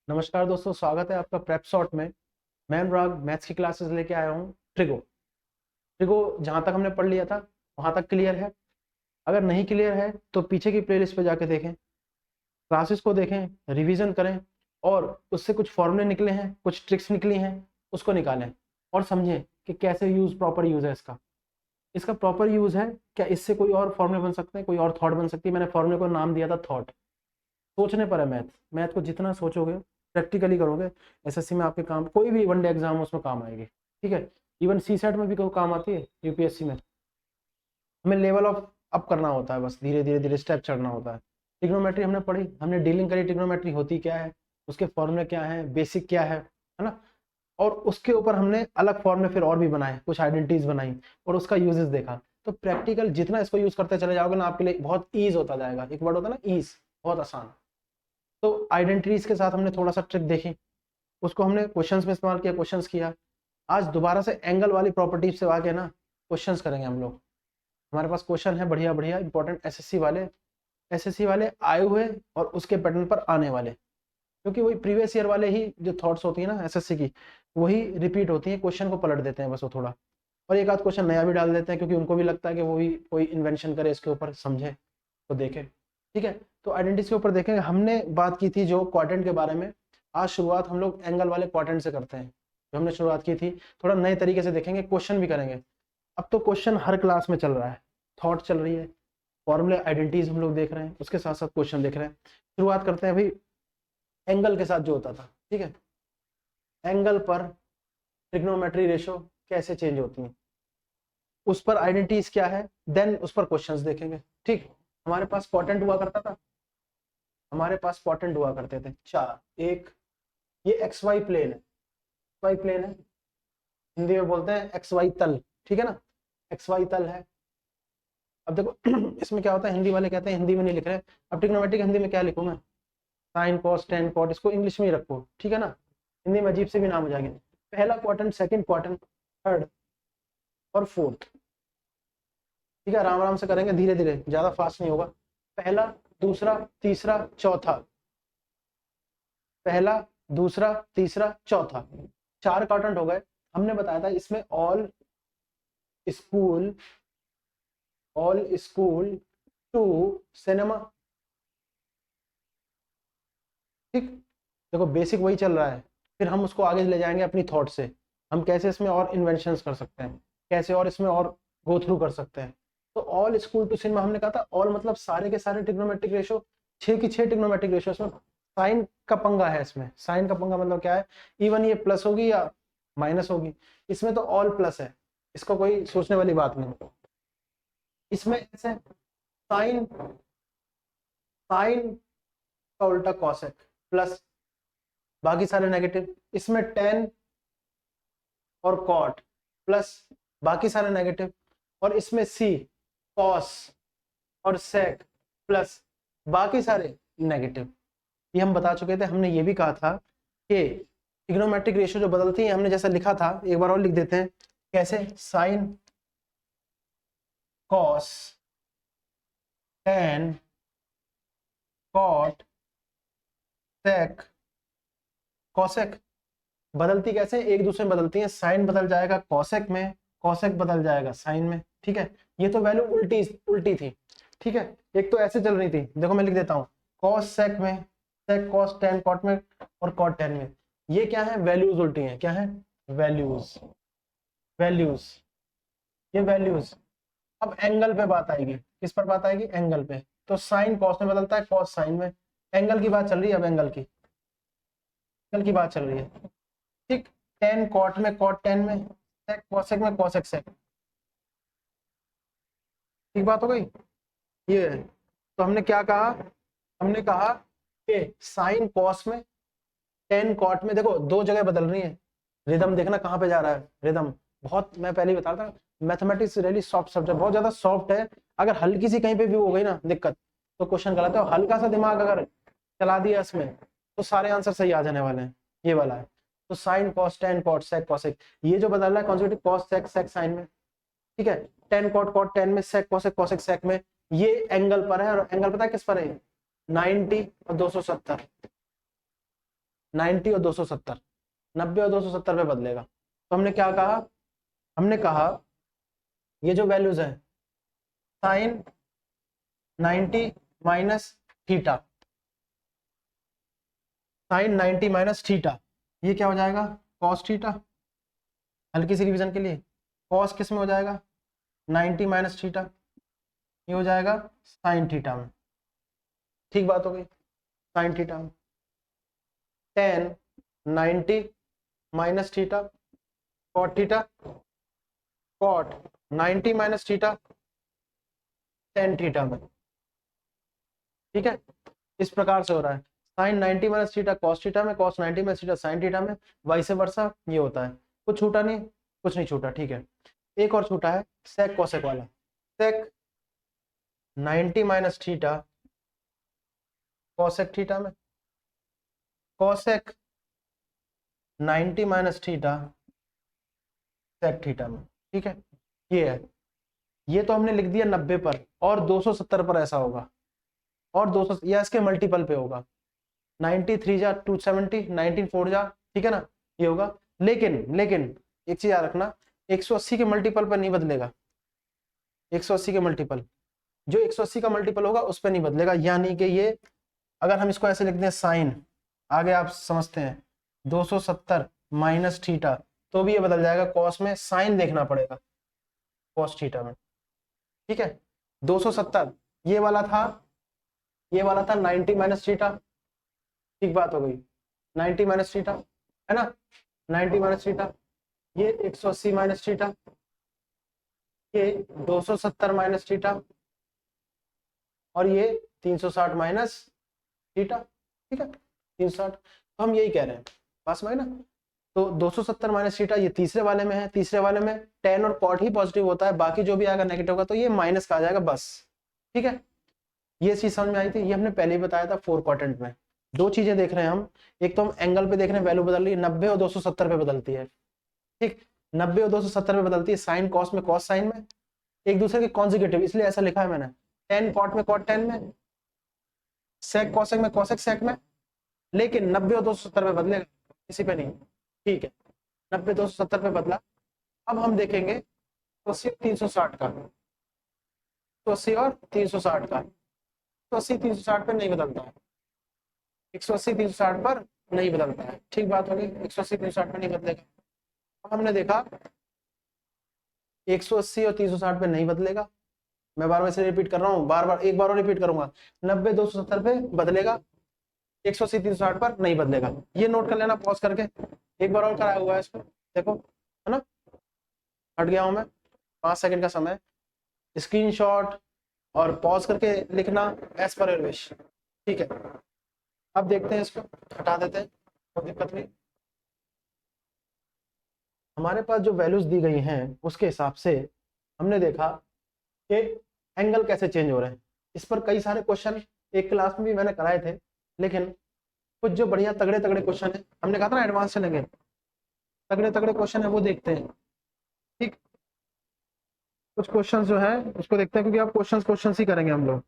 नमस्कार दोस्तों, स्वागत है आपका प्रेप शॉट में। मैं अनुराग मैथ्स की क्लासेस लेके आया हूँ। ट्रिगो ट्रिगो जहाँ तक हमने पढ़ लिया था वहाँ तक क्लियर है। अगर नहीं क्लियर है तो पीछे की प्लेलिस्ट पे जाके देखें, क्लासेस को देखें, रिवीजन करें और उससे कुछ फॉर्मूले निकले हैं, कुछ ट्रिक्स निकली हैं, उसको निकालें और समझें कि कैसे प्रॉपर यूज़ है इसका। इसका प्रॉपर यूज़ है क्या, इससे कोई और फॉर्मूले बन सकते हैं, कोई और थॉट बन सकती है। मैंने फॉर्मूले को नाम दिया था थॉट। सोचने पर है मैथ। मैथ को जितना सोचोगे, प्रैक्टिकली करोगे, एसएससी में आपके काम, कोई भी वनडे एग्जाम हो उसमें काम आएगी। ठीक है, इवन सी सेट में भी कोई काम आती है, यूपीएससी में। हमें लेवल ऑफ अप करना होता है, बस धीरे धीरे धीरे स्टेप चढ़ना होता है। ट्रिग्नोमेट्री हमने पढ़ी, हमने डीलिंग करी, ट्रिग्नोमेट्री होती क्या है, उसके फॉर्मूले क्या है, बेसिक क्या है ना। और उसके ऊपर हमने अलग फॉर्मूले फिर और भी बनाए, कुछ आइडेंटिटीज बनाई और उसका यूजेस देखा। तो प्रैक्टिकल जितना इसको यूज करते चले जाओगे ना, आपके लिए बहुत ईज होता जाएगा। एक वर्ड होता है ना, ईज, बहुत आसान। तो आइडेंटिटीज के साथ हमने थोड़ा सा ट्रिक देखी, उसको हमने क्वेश्चंस में इस्तेमाल किया, क्वेश्चंस किया। आज दोबारा से एंगल वाली प्रॉपर्टीज से आके ना क्वेश्चंस करेंगे हम लोग। हमारे पास क्वेश्चन है बढ़िया बढ़िया इंपॉर्टेंट, एसएससी वाले आए हुए और उसके पैटर्न पर आने वाले, क्योंकि वही प्रीवियस ईयर वाले ही जो थॉट्स होती है ना एसएससी की, वही रिपीट होती है। क्वेश्चन को पलट देते हैं बस वो थोड़ा, और एक आध क्वेश्चन नया भी डाल देते हैं, क्योंकि उनको भी लगता है कि वो भी कोई इन्वेंशन करे, इसके ऊपर समझे तो देखे। ठीक है, तो आइडेंटिटी के ऊपर देखेंगे। हमने बात की थी जो क्वाड्रेंट के बारे में, आज शुरुआत हम लोग एंगल वाले क्वाड्रेंट से करते हैं। जो हमने शुरुआत की थी, थोड़ा नए तरीके से देखेंगे, क्वेश्चन भी करेंगे। अब तो क्वेश्चन हर क्लास में चल रहा है, थॉट चल रही है, फॉर्मूले आइडेंटिटीज हम लोग देख रहे हैं, उसके साथ साथ क्वेश्चन देख रहे हैं। शुरुआत करते हैं भाई एंगल के साथ जो होता था। ठीक है, एंगल पर ट्रिग्नोमेट्री रेशो कैसे चेंज होती है, उस पर आइडेंटिटीज क्या है, देन उस पर क्वेश्चंस देखेंगे। ठीक, हमारे पास क्वाड्रेंट हुआ करता था, हमारे पास क्वाड्रेंट हुआ करते थे चार। एक, ये एक्स वाई प्लेन है, वाई प्लेन है, हिंदी में बोलते हैं एक्स वाई तल। ठीक है ना, एक्स वाई तल है। अब देखो इसमें क्या होता है, हिंदी वाले कहते हैं हिंदी में नहीं लिख रहे। अब ट्रिग्नोमेट्री हिंदी में क्या लिखूं मैं, साइन कॉस टेन कॉट, इसको इंग्लिश में ही रखो। ठीक है ना, हिंदी में अजीब से भी नाम हो जाएंगे। पहला क्वाड्रेंट, सेकंड क्वाड्रेंट, थर्ड और फोर्थ। ठीक है, आराम आराम से करेंगे, धीरे धीरे, ज्यादा फास्ट नहीं होगा। पहला, दूसरा, तीसरा, चौथा। पहला, दूसरा, तीसरा, चौथा, चार क्वाड्रेंट हो गए। हमने बताया था इसमें school all school to cinema. ठीक, देखो बेसिक वही चल रहा है, फिर हम उसको आगे ले जाएंगे अपनी थॉट से। हम कैसे इसमें और इन्वेंशंस कर सकते हैं, कैसे और इसमें और गो थ्रू कर सकते हैं। तो ऑल स्कूल टू सिनेमा हमने कहा था, ऑल मतलब सारे के सारे ट्रिग्नोमेट्रिक रेशो, छह की छह ट्रिग्नोमेट्रिक रेशो। इसमें साइन का पंगा है, इसमें साइन का पंगा मतलब क्या है, इवन ये प्लस होगी या माइनस होगी। इसमें तो ऑल प्लस है, इसको कोई सोचने वाली बात नहीं। इसमें ऐसे साइन, साइन का उल्टा कॉसेक प्लस, बाकी सारे नेगेटिव। इसमें टेन और कॉट प्लस, बाकी सारे नेगेटिव। और इसमें सी, कॉस और सेक प्लस, बाकी सारे नेगेटिव। ये हम बता चुके थे। हमने ये भी कहा था कि ट्रिग्नोमेट्रिक रेशियो जो बदलती है, हमने जैसा लिखा था, एक बार और लिख देते हैं। कैसे, sine cos tan cot sec cosec, बदलती कैसे, एक दूसरे में बदलती है। साइन बदल जाएगा कॉसेक में, कॉसेक बदल जाएगा साइन में। ठीक है, ये तो वैल्यू उल्टी उल्टी थी। ठीक है, एक तो ऐसे चल रही थी, देखो मैं लिख देता हूँ, कॉस सेक में, सेक कॉस टेन कॉट में, और कॉट टेन में। ये क्या है, वैल्यूज उल्टी हैं। क्या है, वैल्यूज, वैल्यूज, ये वैल्यूज। अब एंगल पे बात आएगी, किस पर बात आएगी, एंगल पे। तो साइन कॉस में बदलता है, कॉस साइन में। एंगल की बात चल रही है, अब एंगल की, एंगल की बात चल रही है। ठीक, टेन कॉट में, कॉट टेन में, सेक कॉसेक में, कॉसेक सेक। ठीक बात हो गई ये। तो हमने क्या कहा, हमने कहा कि साइन कॉस में, टेन कॉट में। देखो दो जगह बदल रही है, रिदम देखना कहाँ पे जा रहा है, रिदम। बहुत, मैं पहले ही बता रहा था, मैथमेटिक्स रियली सॉफ्ट सब्जेक्ट, बहुत ज्यादा सॉफ्ट है। अगर हल्की सी कहीं पे भी हो गई ना दिक्कत, तो क्वेश्चन गलत है। हल्का सा दिमाग अगर चला दिया इसमें, तो सारे आंसर सही आ जाने वाले हैं। ये वाला है। तो sine cos tan cot sec cosec, ये जो बदल रहा है consecutive, cos sec sec sine में। ठीक है, टेन कॉट कॉट टेन में, सेक कॉसेक कॉसेक सेक में। ये एंगल पर है, और एंगल पता है किस पर है, 90 और 270। 90 और 270, 90 और 270 पे बदलेगा। तो हमने क्या कहा, हमने कहा ये जो वैल्यूज है sine 90 minus theta, sine 90 minus theta, ये क्या हो जाएगा कॉस थीटा। हल्की सी रिवीजन के लिए कॉस किस में हो जाएगा 90 माइनस थीटा, ये हो जाएगा साइन थीटा में। ठीक बात हो गई, साइन थीटा में। Tan 90 minus theta cot theta, cot 90 minus theta tan theta में। ठीक है, इस प्रकार से हो रहा है sine 90 minus theta cos theta में, cos 90 minus theta sine theta में, वाइस वर्सा ये होता है। कुछ छूटा नहीं, कुछ नहीं छूटा। ठीक है, एक और छूटा है सेक कॉसेक वाला, sec 90 minus theta cosec theta में, cosec 90 minus theta sec theta में। ठीक है, ये है, ये तो हमने लिख दिया 90 पर, और 270 पर ऐसा होगा, और 200 या इसके मल्टीपल पे होगा। 93 जा 270, 19 4 जा, ठीक है ना, ये होगा। लेकिन एक चीज याद रखना, 180 के मल्टीपल पर नहीं बदलेगा। 180 के मल्टीपल, जो 180 का मल्टीपल होगा उस पर नहीं बदलेगा। यानी कि ये अगर हम इसको ऐसे लिख दें साइन, आगे आप समझते हैं 270 माइनस थीटा, तो भी ये बदल जाएगा, कॉस में साइन देखना पड़ेगा कॉस थीटा में। ठीक है, 270 ये वाला था, ये वाला था 90 माइनस थीटा। ठीक बात हो गई, 90 माइनस थीटा है ना, 90 माइनस थीटा, ये 180 माइनस थीटा, ये 270 माइनस थीटा, और ये 360 माइनस थीटा। ठीक है, 360, तो हम यही कह रहे हैं, पास में है ना। तो 270 माइनस थीटा ये तीसरे वाले में है, तीसरे वाले में टेन और कॉट ही पॉजिटिव होता है, बाकी जो भी आएगा नेगेटिव होगा, तो ये माइनस का आ जाएगा बस। ठीक है, ये चीज समझ में आई थी, ये हमने पहले ही बताया था 4 क्वाड्रेंट में। दो चीजें देख रहे हैं हम, एक तो हम एंगल पे देख रहे हैं वैल्यू बदल रही है, 90 और 270 पे बदलती है। ठीक, 90 और 270 पे बदलती है, साइन कॉस में कॉस साइन में, एक दूसरे के कॉन्जिक्यूटिव, इसलिए ऐसा लिखा है मैंने, टेन कॉट में कॉट टेन में, सेक कॉसेक में कॉसेक सेक में, लेकिन 90 और 270 पे बदलेगा, किसी पे नहीं। ठीक है, 90 270 पे बदला। अब हम देखेंगे तो 80 360 का, तो 80 और 360 का, तो 80 360 पर नहीं बदलता है, 180 360 पर नहीं बदलता है। ठीक बात होगी, 180 360 पर नहीं बदलेगा। अब हमने देखा 180 और 360 पे नहीं बदलेगा, मैं बार बार से रिपीट कर रहा हूँ, बार बार एक बार और रिपीट करूंगा, 90 270 पे बदलेगा, 180 360 पर नहीं बदलेगा। ये नोट कर लेना पॉज करके, एक बार और कराया हुआ है इसको, देखो है ना, हट गया हूं मैं, 5 सेकंड का समय, स्क्रीनशॉट और पॉज करके लिखना एज पर योर विश। ठीक है, अब देखते हैं, इसको हटा देते हैं, कोई दिक्कत नहीं। हमारे पास जो वैल्यूज दी गई हैं उसके हिसाब से हमने देखा कि एंगल कैसे चेंज हो रहे हैं। इस पर कई सारे क्वेश्चन एक क्लास में भी मैंने कराए थे, लेकिन कुछ जो बढ़िया तगड़े तगड़े क्वेश्चन है, हमने कहा था ना एडवांस चलेंगे, तगड़े तगड़े क्वेश्चन है वो देखते हैं। ठीक, कुछ क्वेश्चन जो है उसको देखते हैं, क्योंकि आप क्वेश्चन ही करेंगे हम लोग,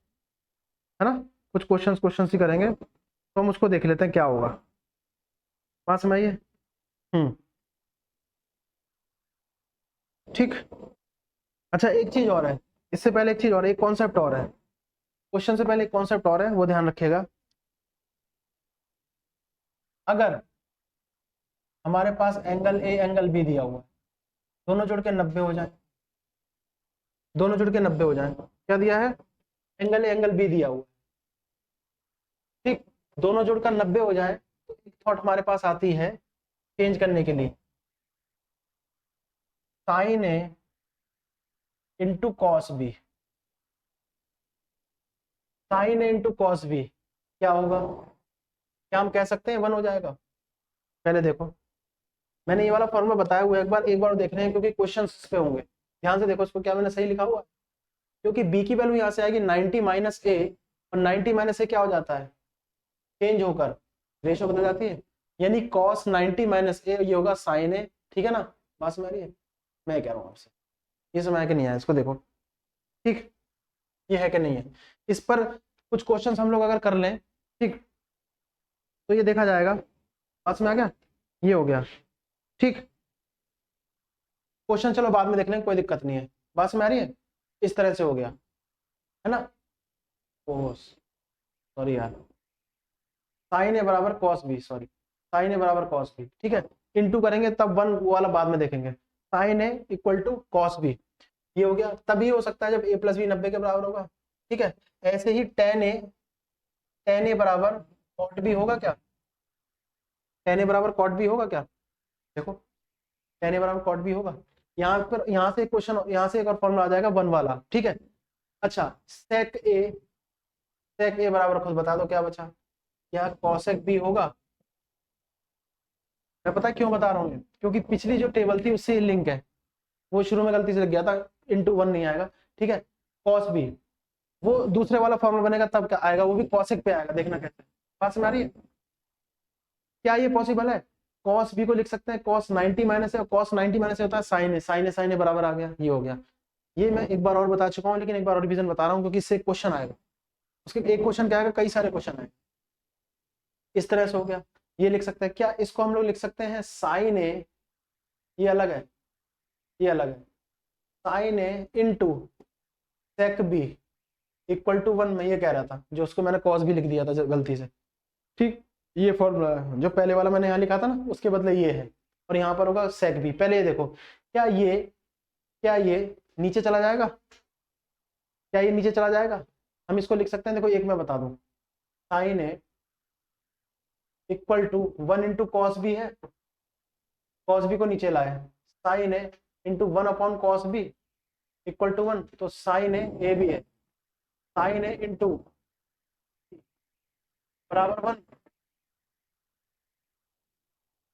है ना, कुछ क्वेश्चन ही करेंगे, तो हम उसको देख लेते हैं क्या होगा। बात समझिए। ठीक, अच्छा एक चीज और है, इससे पहले एक चीज और है, एक कॉन्सेप्ट और है, क्वेश्चन से पहले एक कॉन्सेप्ट और है, वो ध्यान रखिएगा। अगर हमारे पास एंगल ए एंगल बी दिया हुआ है, दोनों जुड़ के 90 हो जाए, दोनों जुड़ के 90 हो जाए, क्या दिया है, एंगल ए एंगल बी दिया हुआ है। ठीक, दोनों जुड़कर 90 हो जाए, तो एक थॉट हमारे पास आती है चेंज करने के लिए, sign A into cos B, sign A into cos B क्या होगा, क्या हम कह सकते हैं 1 हो जाएगा। पहले देखो, मैंने ये वाला फॉर्मूला बताया हुआ है, एक बार देख रहे हैं, क्योंकि क्वेश्चन पे होंगे, ध्यान से देखो इसको, क्या मैंने सही लिखा हुआ है, क्योंकि बी की वैल्यू यहाँ से आएगी 90 माइनस ए, और 90 माइनस ए क्या हो जाता है, चेंज होकर रेशो बदल जाती है, यानी cos 90 माइनस ए ये होगा साइन ए। ठीक है ना, बात समझ रही है, मैं कह रहा हूँ आपसे, ये समझ के नहीं आया, इसको देखो। ठीक, ये है कि नहीं है, इस पर कुछ क्वेश्चंस हम लोग अगर कर लें, ठीक, तो ये देखा जाएगा पास में आ गया, ये हो गया। ठीक, क्वेश्चन चलो बाद में देख लेंगे, कोई दिक्कत नहीं है। बात समझ आ रही है? इस तरह से हो गया, है ना। ओह सॉरी यार, साइन ए बराबर कॉस बी, सॉरी, साइन ए बराबर कॉस बी, ठीक है। इनटू करेंगे तब वन वाला बाद में देखेंगे। Sine A equal to cos B, ये हो गया। तभी हो सकता है जब ए प्लस बी 90 के बराबर होगा, ठीक है। ऐसे ही टेन ए बराबर कॉट बी होगा क्या? टेन ए बराबर कॉट बी होगा क्या? देखो, टेन ए बराबर कॉट बी होगा। यहाँ पर, यहाँ से क्वेश्चन, यहाँ से एक और फॉर्मूला आ जाएगा वन वाला, ठीक है। अच्छा, सेक ए बराबर खुद बता दो क्या बचा? क्या कॉसेक बी होगा? मैं पता क्यों बता रहा हूँ, क्योंकि पिछली जो टेबल थी उससे लिंक है। वो शुरू में गलती से लग गया था, इंटू वन नहीं आएगा, ठीक है। कॉस बी, वो दूसरे वाला फॉर्मूला बनेगा तब क्या आएगा, वो भी कॉसेक पे आएगा, देखना कैसे। बात समझ आ रही है? क्या ये पॉसिबल है? कॉस बी को लिख सकते हैं कॉस 90 माइनस है, कॉस 90 माइनस होता है साइन ए, साइन ए बराबर आ गया, ये हो गया। ये मैं एक बार और बता चुका हूँ, लेकिन एक बार और रिवीजन बता रहा हूँ, क्योंकि इससे क्वेश्चन आएगा। उसके एक क्वेश्चन क्या आएगा, कई सारे क्वेश्चन आएंगे। इस तरह से हो गया। ये लिख सकते हैं क्या, इसको हम लोग लिख सकते हैं साइन ए, ये अलग है, ये अलग है, sine A into sec B equal to one. मैं ये कह रहा था, जो उसको मैंने कॉस भी लिख दिया था गलती से, ठीक। ये फॉर्मूला है जो पहले वाला मैंने यहाँ लिखा था ना, उसके बदले ये है, और यहाँ पर होगा सेक बी। पहले ये देखो, क्या ये नीचे चला जाएगा? क्या ये नीचे चला जाएगा? हम इसको लिख सकते हैं, देखो एक मैं बता दूं, sine A equal to one into cos B है, कॉस बी को नीचे लाए, sine A into one upon cos B equal to one, तो साइन ए भी है, साइन ए इंटू बराबर one,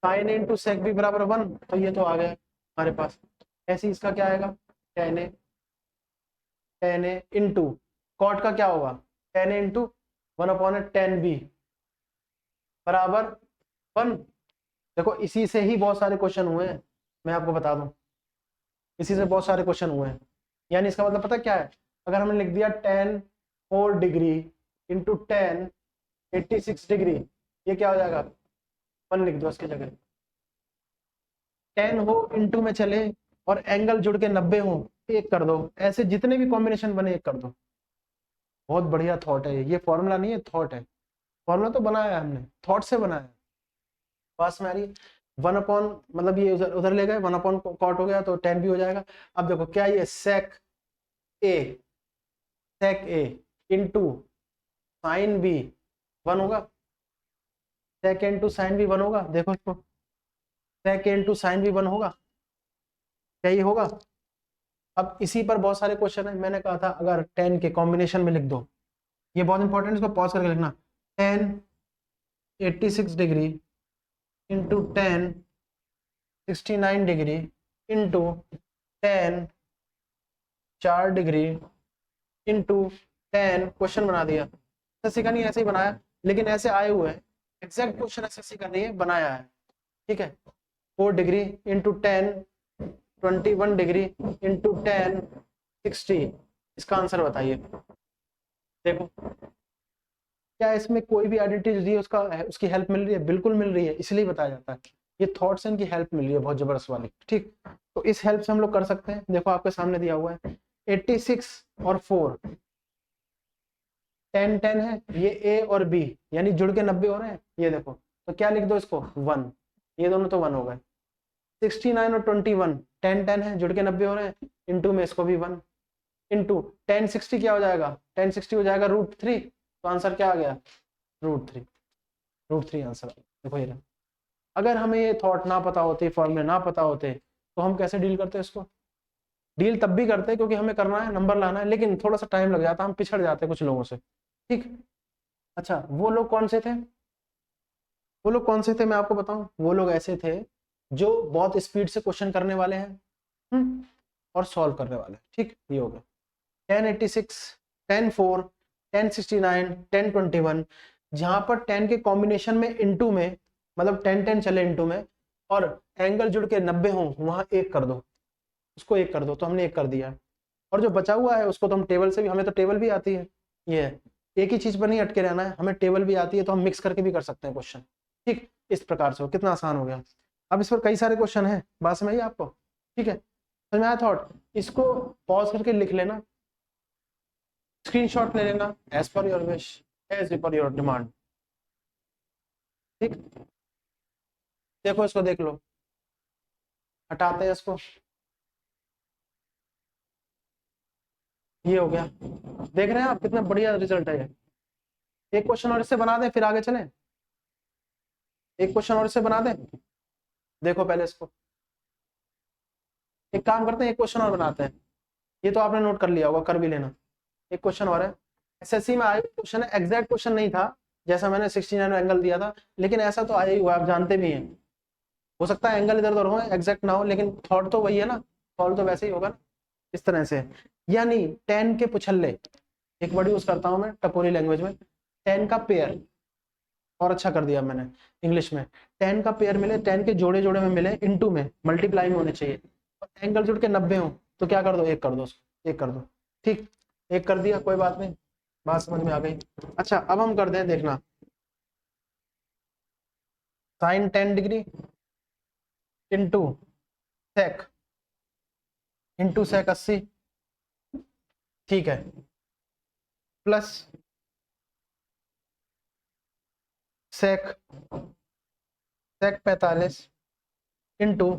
sine A into sec B बराबर one, तो ये तो आ गया हमारे पास। ऐसे इसका क्या आएगा, टेन ए इंटू कॉट का क्या होगा, tan A into one upon tan B बराबर वन। देखो इसी से ही बहुत सारे क्वेश्चन हुए हैं, मैं आपको बता दूं, इसी से बहुत सारे क्वेश्चन हुए हैं। यानी इसका मतलब पता क्या है, अगर हमने लिख दिया 10 डिग्री इंटू 86 डिग्री, ये क्या हो जाएगा, वन लिख दो उसकी जगह। 10 हो इंटू में चले और एंगल जुड़ के 90 हो, एक कर दो। ऐसे जितने भी कॉम्बिनेशन बने एक कर दो। बहुत बढ़िया थॉट है ये फॉर्मूला नहीं है, थॉट है। फॉर्मूला तो बनाया है हमने, थॉट से बनाया है। पास में आ रही है। वन अपॉन, मतलब ये उधर उधर ले गए, वन अपॉन कॉट हो गया तो 10 भी हो जाएगा। अब देखो क्या ये सेक ए इंटू साइन बी वन होगा, सेक इंटू साइन बी वन होगा। देखो इसको, सेक इंटू साइन बी वन होगा, क्या ये होगा? अब इसी पर बहुत सारे क्वेश्चन है। मैंने कहा था अगर 10 के कॉम्बिनेशन में लिख दो, ये बहुत इंपॉर्टेंट, इसको पॉज करके लिखना। 10 86 degree into 10 69 degree into 10 4 degree into 10, question बना दिया। एसएससी का नहीं ऐसे ही बनाया, लेकिन ऐसे आए हुए हैं, एग्जैक्ट क्वेश्चन एसएससी का नहीं है, बनाया है, ठीक है। 4 डिग्री इंटू 10 21 डिग्री इंटू 10 60, इसका आंसर बताइए। देखो क्या इसमें कोई भी आइडेंटिटी दी है उसका, उसकी हेल्प मिल रही है? बिल्कुल मिल रही है, इसलिए बताया जाता है। ये थॉट्स इनकी हेल्प मिल रही है बहुत जबरदस्त वाली, ठीक। तो इस हेल्प से हम लोग कर सकते हैं। देखो आपके सामने दिया हुआ है 86 और 4 10 10 है, ये ए और बी यानी जुड़ के 90 हो रहे हैं, ये देखो। तो क्या लिख दो इसको, वन, ये दोनों तो वन हो गए। 69 और 21 10 10 है, जुड़ के 90 हो रहे हैं, इंटू में इसको भी वन, इंटू 10 60 क्या हो जाएगा, 10 60 हो जाएगा √3, तो आंसर क्या आ गया, √3 आंसर। देखो ये, अगर हमें ये थॉट ना पता होते, फॉर्मूले ना पता होते, तो हम कैसे डील करते इसको? डील तब भी करते क्योंकि हमें करना है, नंबर लाना है, लेकिन थोड़ा सा टाइम लग जाता, हम पिछड़ जाते कुछ लोगों से, ठीक। अच्छा वो लोग कौन से थे, वो लोग कौन से थे मैं आपको बताऊं, वो लोग ऐसे थे जो बहुत स्पीड से क्वेश्चन करने वाले हैं और सॉल्व करने वाले हैं, ठीक। ये हो गया 1086 10 4 1069 1021, जहां पर 10 के कॉम्बिनेशन में इंटू में, मतलब 10 10 चले इंटू में और एंगल जुड़ के 90 हो, वहां एक कर दो, उसको एक कर दो, तो हमने एक कर दिया। और जो बचा हुआ है उसको तो हम टेबल से भी, हमें तो टेबल भी आती है, ये है। एक ही चीज पर नहीं अटके रहना है, हमें टेबल भी आती है, तो हम मिक्स करके भी कर सकते हैं क्वेश्चन, ठीक, इस प्रकार से हो, कितना आसान हो गया। अब इस पर कई सारे क्वेश्चन हैं, बात समझ आई आपको, ठीक है, समझ में आया थॉट। इसको पॉज करके लिख लेना, स्क्रीनशॉट ले लेना, as per your wish, as per your demand. ठीक, देखो इसको देख लो, हटाते हैं इसको, ये हो गया, देख रहे हैं आप कितना बढ़िया रिजल्ट है ये। एक क्वेश्चन और इससे बना दें फिर आगे चलें, एक क्वेश्चन और इससे बना दें, देखो पहले इसको, एक काम करते हैं, एक क्वेश्चन और बनाते हैं, ये तो आपने नोट कर लिया होगा, कर भी लेना। एक क्वेश्चन और है, एसएससी में आया क्वेश्चन है, एग्जैक्ट क्वेश्चन नहीं था जैसा मैंने 69 एंगल दिया था, लेकिन ऐसा तो आया ही हुआ, आप जानते भी हैं, हो सकता है एंगल इधर उधर हो, एग्जैक्ट ना हो, लेकिन थॉट तो वही है ना, सॉल्व तो वैसे ही होगा ना, इस तरह से। यानी 10 के पुछल्ले, एक वर्ड यूज करता हूं मैं टपोरी लैंग्वेज में, 10 का पेयर, और अच्छा कर दिया मैंने इंग्लिश में, 10 का पेयर मिले, 10 के जोड़े जोड़े में मिले, इनटू में मल्टीप्लाई में होने चाहिए, और एंगल जुड़ के 90 हो, तो क्या कर दो, एक कर दो उसको, एक कर दो, ठीक, एक कर दिया, कोई बात नहीं, बात समझ में आ गई। अच्छा अब हम कर दें, देखना, sine 10 degree into sec, into sec 80, ठीक है, plus sec, sec 45 into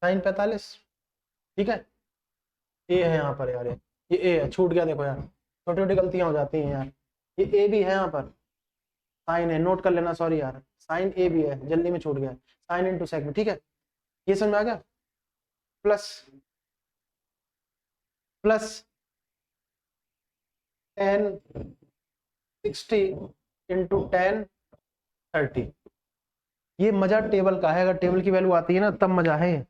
sine 45, ठीक है, ए है यहाँ पर यार, ये ए है, छूट गया, देखो यार छोटी छोटी गलतियां हो जाती हैं यार, ये ए भी है यहाँ पर, साइन है, नोट कर लेना, सॉरी यार, साइन ए भी है, जल्दी में छूट गया, साइन इंटू सेक भी, ठीक है, ये समझ में आ गया, प्लस प्लस 10 60 इंटू 10 30, ये मजा टेबल का है, अगर टेबल की वैल्यू आती है ना तब मजा है,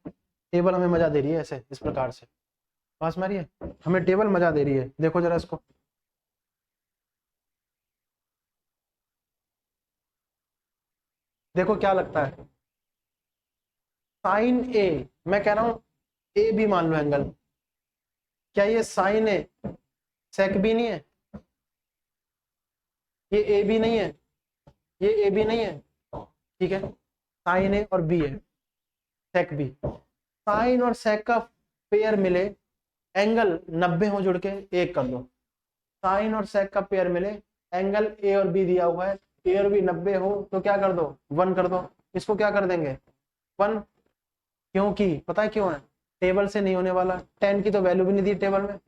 टेबल हमें मजा दे रही है ऐसे, इस प्रकार से, पास मारिए, हमें टेबल मजा दे रही है, देखो जरा इसको, देखो क्या लगता है, साइन ए, मैं कह रहा हूं ए भी मान लो एंगल, क्या ये साइन ए सेक भी नहीं है, ये ए भी नहीं है, ये ए भी नहीं है, ठीक है, साइन ए और बी है, सेक बी, साइन और सेक का पेयर मिले, एंगल 90 हो जुड़ के, एक कर दो, साइन और सेक का पेयर मिले, एंगल ए और बी दिया हुआ है, ए और बी 90 हो तो क्या कर दो, 1 कर दो, इसको क्या कर देंगे 1, क्योंकि पता है क्यों है, टेबल से नहीं होने वाला, 10 की तो वैल्यू भी नहीं दी टेबल में,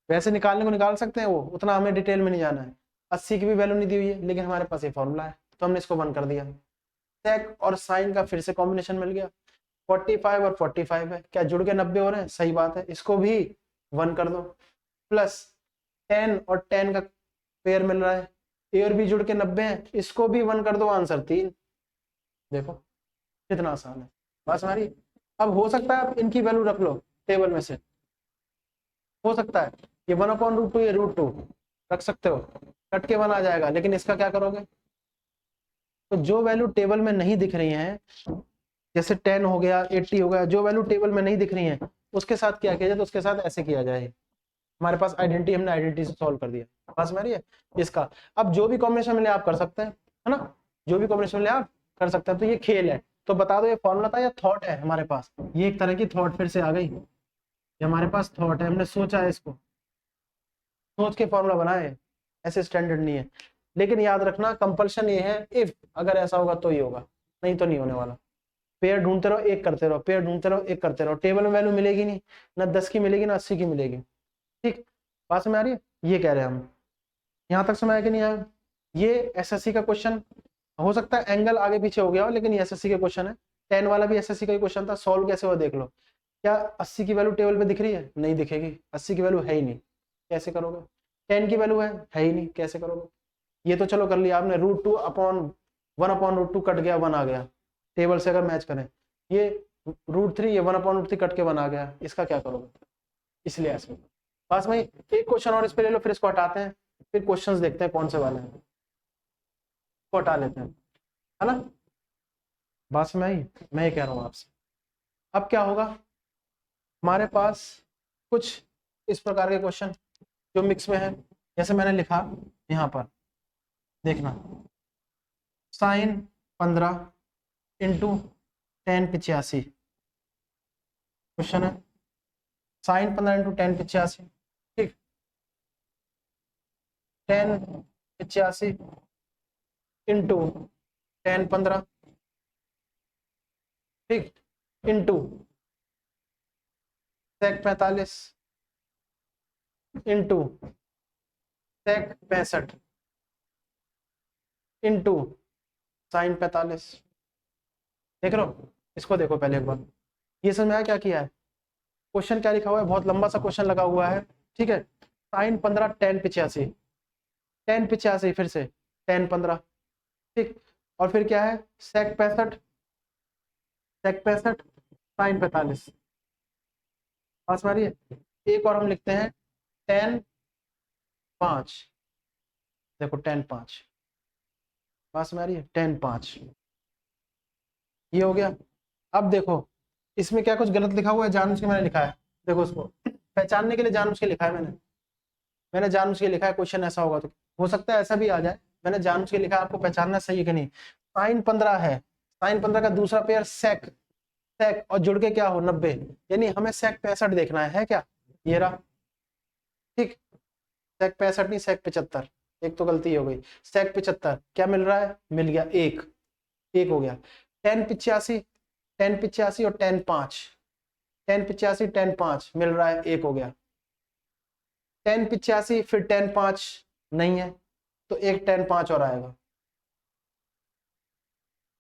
वैसे निकालने को निकाल सकते हैं वो, उतना हमें डिटेल में नहीं जाना है, 80 की भी वैल्यू नहीं दी हुई है, लेकिन हमारे पास ये फॉर्मूला है तो हमने इसको 1 कर दिया, सेक और साइन का फिर से कॉम्बिनेशन मिल गया, 45 और 45 है, क्या जुड़ के 90 हो रहे हैं, सही बात है, इसको भी 1 कर दो, प्लस 10 और 10 का पेयर मिल रहा है, ए और बी जुड़ के 90 है, इसको भी 1 कर दो, आंसर 3, देखो कितना आसान है, बस हमारी। अब हो सकता है आप इनकी वैल्यू रख लो टेबल में से, हो सकता है ये 1/√2, ये √2 रख सकते हो, कट के 1 आ जाएगा, लेकिन इसका क्या करोगे, तो जो वैल्यू टेबल में नहीं दिख रही है, जैसे 10 हो गया, 80 हो गया, जो वैल्यू टेबल में नहीं दिख रही है उसके साथ क्या किया जाए, तो उसके साथ ऐसे किया जाए, हमारे पास आइडेंटिटी, हमने आइडेंटिटी से सॉल्व कर दिया, पास में है इसका। अब जो भी कॉम्बिनेशन मिले आप कर सकते हैं, है ना, जो भी कॉम्बिनेशन मिले आप कर सकते हैं, तो ये खेल है, तो बता दो ये फॉर्मूला था या थॉट है हमारे पास, ये एक तरह की थॉट फिर से आ गई, ये हमारे पास थॉट है, हमने सोचा है, इसको सोच के फॉर्मूला बनाए, ऐसे स्टैंडर्ड नहीं है, लेकिन याद रखना कंपल्शन ये है, इफ अगर ऐसा होगा तो ही होगा, नहीं तो नहीं होने वाला, पेयर ढूंढते रहो, एक करते रहो, पेयर ढूंढते रहो, एक करते रहो, टेबल में वैल्यू मिलेगी नहीं, ना 10 की मिलेगी ना 80 की मिलेगी, ठीक, बात समझ आ रही है, ये कह रहे हैं हम, यहाँ तक समझ आया कि नहीं आया, ये एसएससी का क्वेश्चन, हो सकता है एंगल आगे पीछे हो गया हो, लेकिन ये एसएससी का क्वेश्चन है, 10 वाला भी एसएससी का ही क्वेश्चन था, सॉल्व कैसे हुआ देख लो, क्या 80 की वैल्यू टेबल पे दिख रही है, नहीं दिखेगी, 80 की वैल्यू है ही नहीं, कैसे करोगे, 10 की वैल्यू है ही नहीं, कैसे करोगे, ये तो चलो कर लिया आपने, √2 अपॉन 1/√2 कट गया, 1 आ गया, टेबल से अगर मैच करें, ये √3, ये 1/√3 कट के 1 आ गया, इसका क्या करोगे, इसलिए ऐसे पास में एक क्वेश्चन और इस पे ले लो, फिर इसको हटाते हैं, फिर क्वेश्चंस देखते हैं कौन से वाले हैं, को हटा लेते हैं, है ना, बात में आई, मैं ये कह रहा हूँ आपसे। अब क्या होगा, हमारे पास कुछ इस प्रकार के क्वेश्चन जो मिक्स में है, जैसे मैंने लिखा यहाँ पर, देखना, साइन 15 इंटू 1085 क्वेश्चन है, साइन 15 इंटू 1085, ठीक, 1085 इंटू 1015, ठीक, into sec 45 into sec 65 into sine 45। देख रहे हो, इसको देखो पहले एक बार, ये समझ में आया क्या किया है? क्वेश्चन क्या लिखा हुआ है, बहुत लंबा सा क्वेश्चन लगा हुआ है, ठीक है। साइन 15 1085, 1085 फिर से 1015, ठीक, और फिर क्या है, सेक 65, सेक 65 साइन 45, पास मारिए। एक और हम लिखते हैं 10 5, देखो 10 5, पास मारिए 10 5, ये हो गया। अब देखो इसमें क्या कुछ गलत लिखा हुआ है, जानबूझ के मैंने लिखा है, देखो उसको पहचानने के लिए जानबूझ के लिखा है मैंने जानबूझ के लिखा है, क्वेश्चन ऐसा होगा तो हो सकता है ऐसा भी आ जाए, मैंने जानबूझ के लिखा है, आपको पहचानना सही है कि नहीं। साइन 15 है, साइन 15 का दूसरा पेयर सेक, सेक और जुड़ के क्या हो 90, यानी हमें सेक 65 देखना है क्या, ये रहा, ठीक, सेक 65 नहीं सेक 75, एक तो गलती हो गई, सेक 75 क्या मिल रहा है, मिल गया एक, एक हो गया। 1085, 1085 और 10 5, 1085 10 5 मिल रहा है, एक हो गया। 1085 फिर 10 5 नहीं है, तो एक 10 5 और आएगा।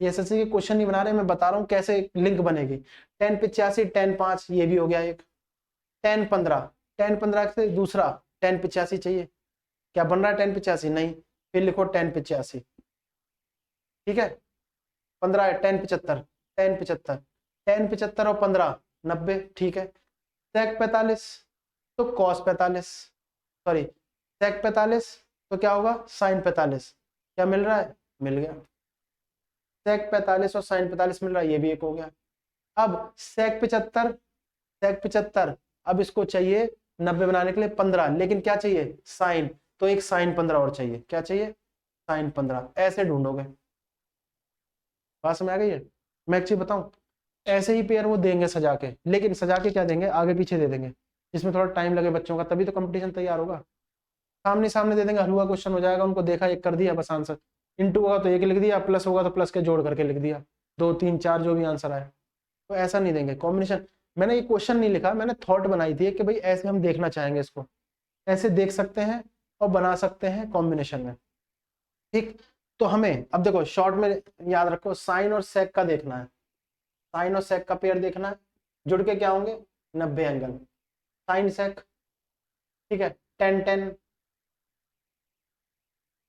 ये एसएससी के क्वेश्चन नहीं बना रहे, मैं बता रहा हूँ कैसे लिंक बनेगी। 1085 10 5 ये भी हो गया एक, 10 15, 10 15 से दूसरा 1085 चाहिए, क्या बन रहा है 1085 नहीं, फिर लिखो 1085, ठीक है, 15 है 1075, 1075, 1075 और 15 90, ठीक है। सेक 45 तो कॉस 45, सॉरी सेक 45 तो क्या होगा साइन 45, क्या मिल रहा है, मिल गया, सेक 45 और साइन 45 मिल रहा है, ये भी एक हो गया। अब सेक 75, सेक 75, अब इसको चाहिए 90 बनाने के लिए 15, लेकिन क्या चाहिए साइन, तो एक साइन 15 और चाहिए, क्या चाहिए साइन 15, ऐसे ढूंढोगे। बात समझ आ गई है? मैं एक चीज बताऊं, ऐसे ही पेयर वो देंगे सजा के, लेकिन सजा के क्या देंगे, आगे पीछे दे देंगे, जिसमें थोड़ा टाइम लगे बच्चों का, तभी तो कंपटीशन तैयार होगा। सामने सामने दे देंगे, हलवा क्वेश्चन हो जाएगा, उनको देखा एक कर दिया बस आंसर, इंटू होगा तो एक लिख दिया, प्लस होगा तो प्लस के जोड़ करके लिख दिया, 2 3 4 जो भी आंसर आए। तो ऐसा नहीं देंगे कॉम्बिनेशन। मैंने ये क्वेश्चन नहीं लिखा, मैंने थॉट बनाई थी कि भाई ऐसे हम देखना चाहेंगे इसको, ऐसे देख सकते हैं और बना सकते हैं कॉम्बिनेशन में, ठीक। तो हमें अब देखो शॉर्ट में याद रखो, साइन और सेक का देखना है, साइन और सेक का पेयर देखना है, जुड़ के क्या होंगे 90 एंगल, साइन सेक, ठीक है, 10 10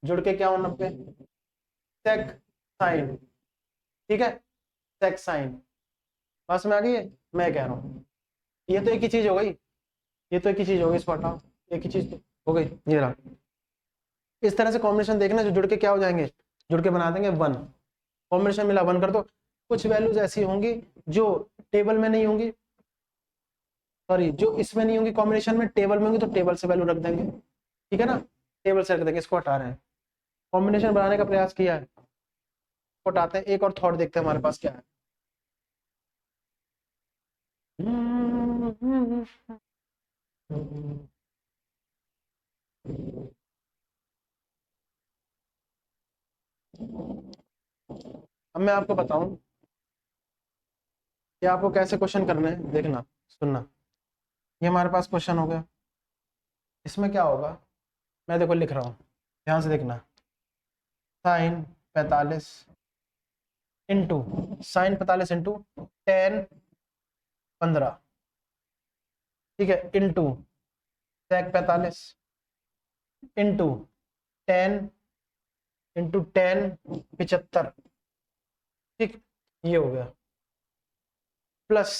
जुड़ के क्या हो 90, सेक साइन, ठीक है, सेक साइन, बस में आ गई है, मैं कह रहा हूँ ये तो एक ही चीज हो गई, ये तो एक ही चीज हो गई, इसको हटाओ, एक ही चीज तो हो गई, ये रहा। इस तरह से कॉम्बिनेशन देखना जो जुड़ के क्या हो जाएंगे, जुड़ के बना देंगे 1, कॉम्बिनेशन मिला 1 कर दो। कुछ वैल्यूज ऐसी होंगी जो टेबल में नहीं होंगी, सॉरी जो इसमें नहीं होंगी कॉम्बिनेशन में, टेबल में होंगी तो टेबल से वैल्यू रख देंगे, ठीक है ना, टेबल से रख देंगे, इसको हटा रहे हैं। कॉम्बिनेशन बनाने का प्रयास किया है, हटाते हैं, एक और थॉट देखते हैं हमारे पास क्या है। अब मैं आपको बताऊं कि आपको कैसे क्वेश्चन करने हैं, देखना सुनना। ये हमारे पास क्वेश्चन हो गया, इसमें क्या होगा, मैं देखो लिख रहा हूँ, ध्यान से देखना, साइन 45 इंटू, साइन 45 इंटू 10 15, ठीक है, इंटू सेक 45 इंटू 10 इंटू 10 75, ठीक, ये हो गया, plus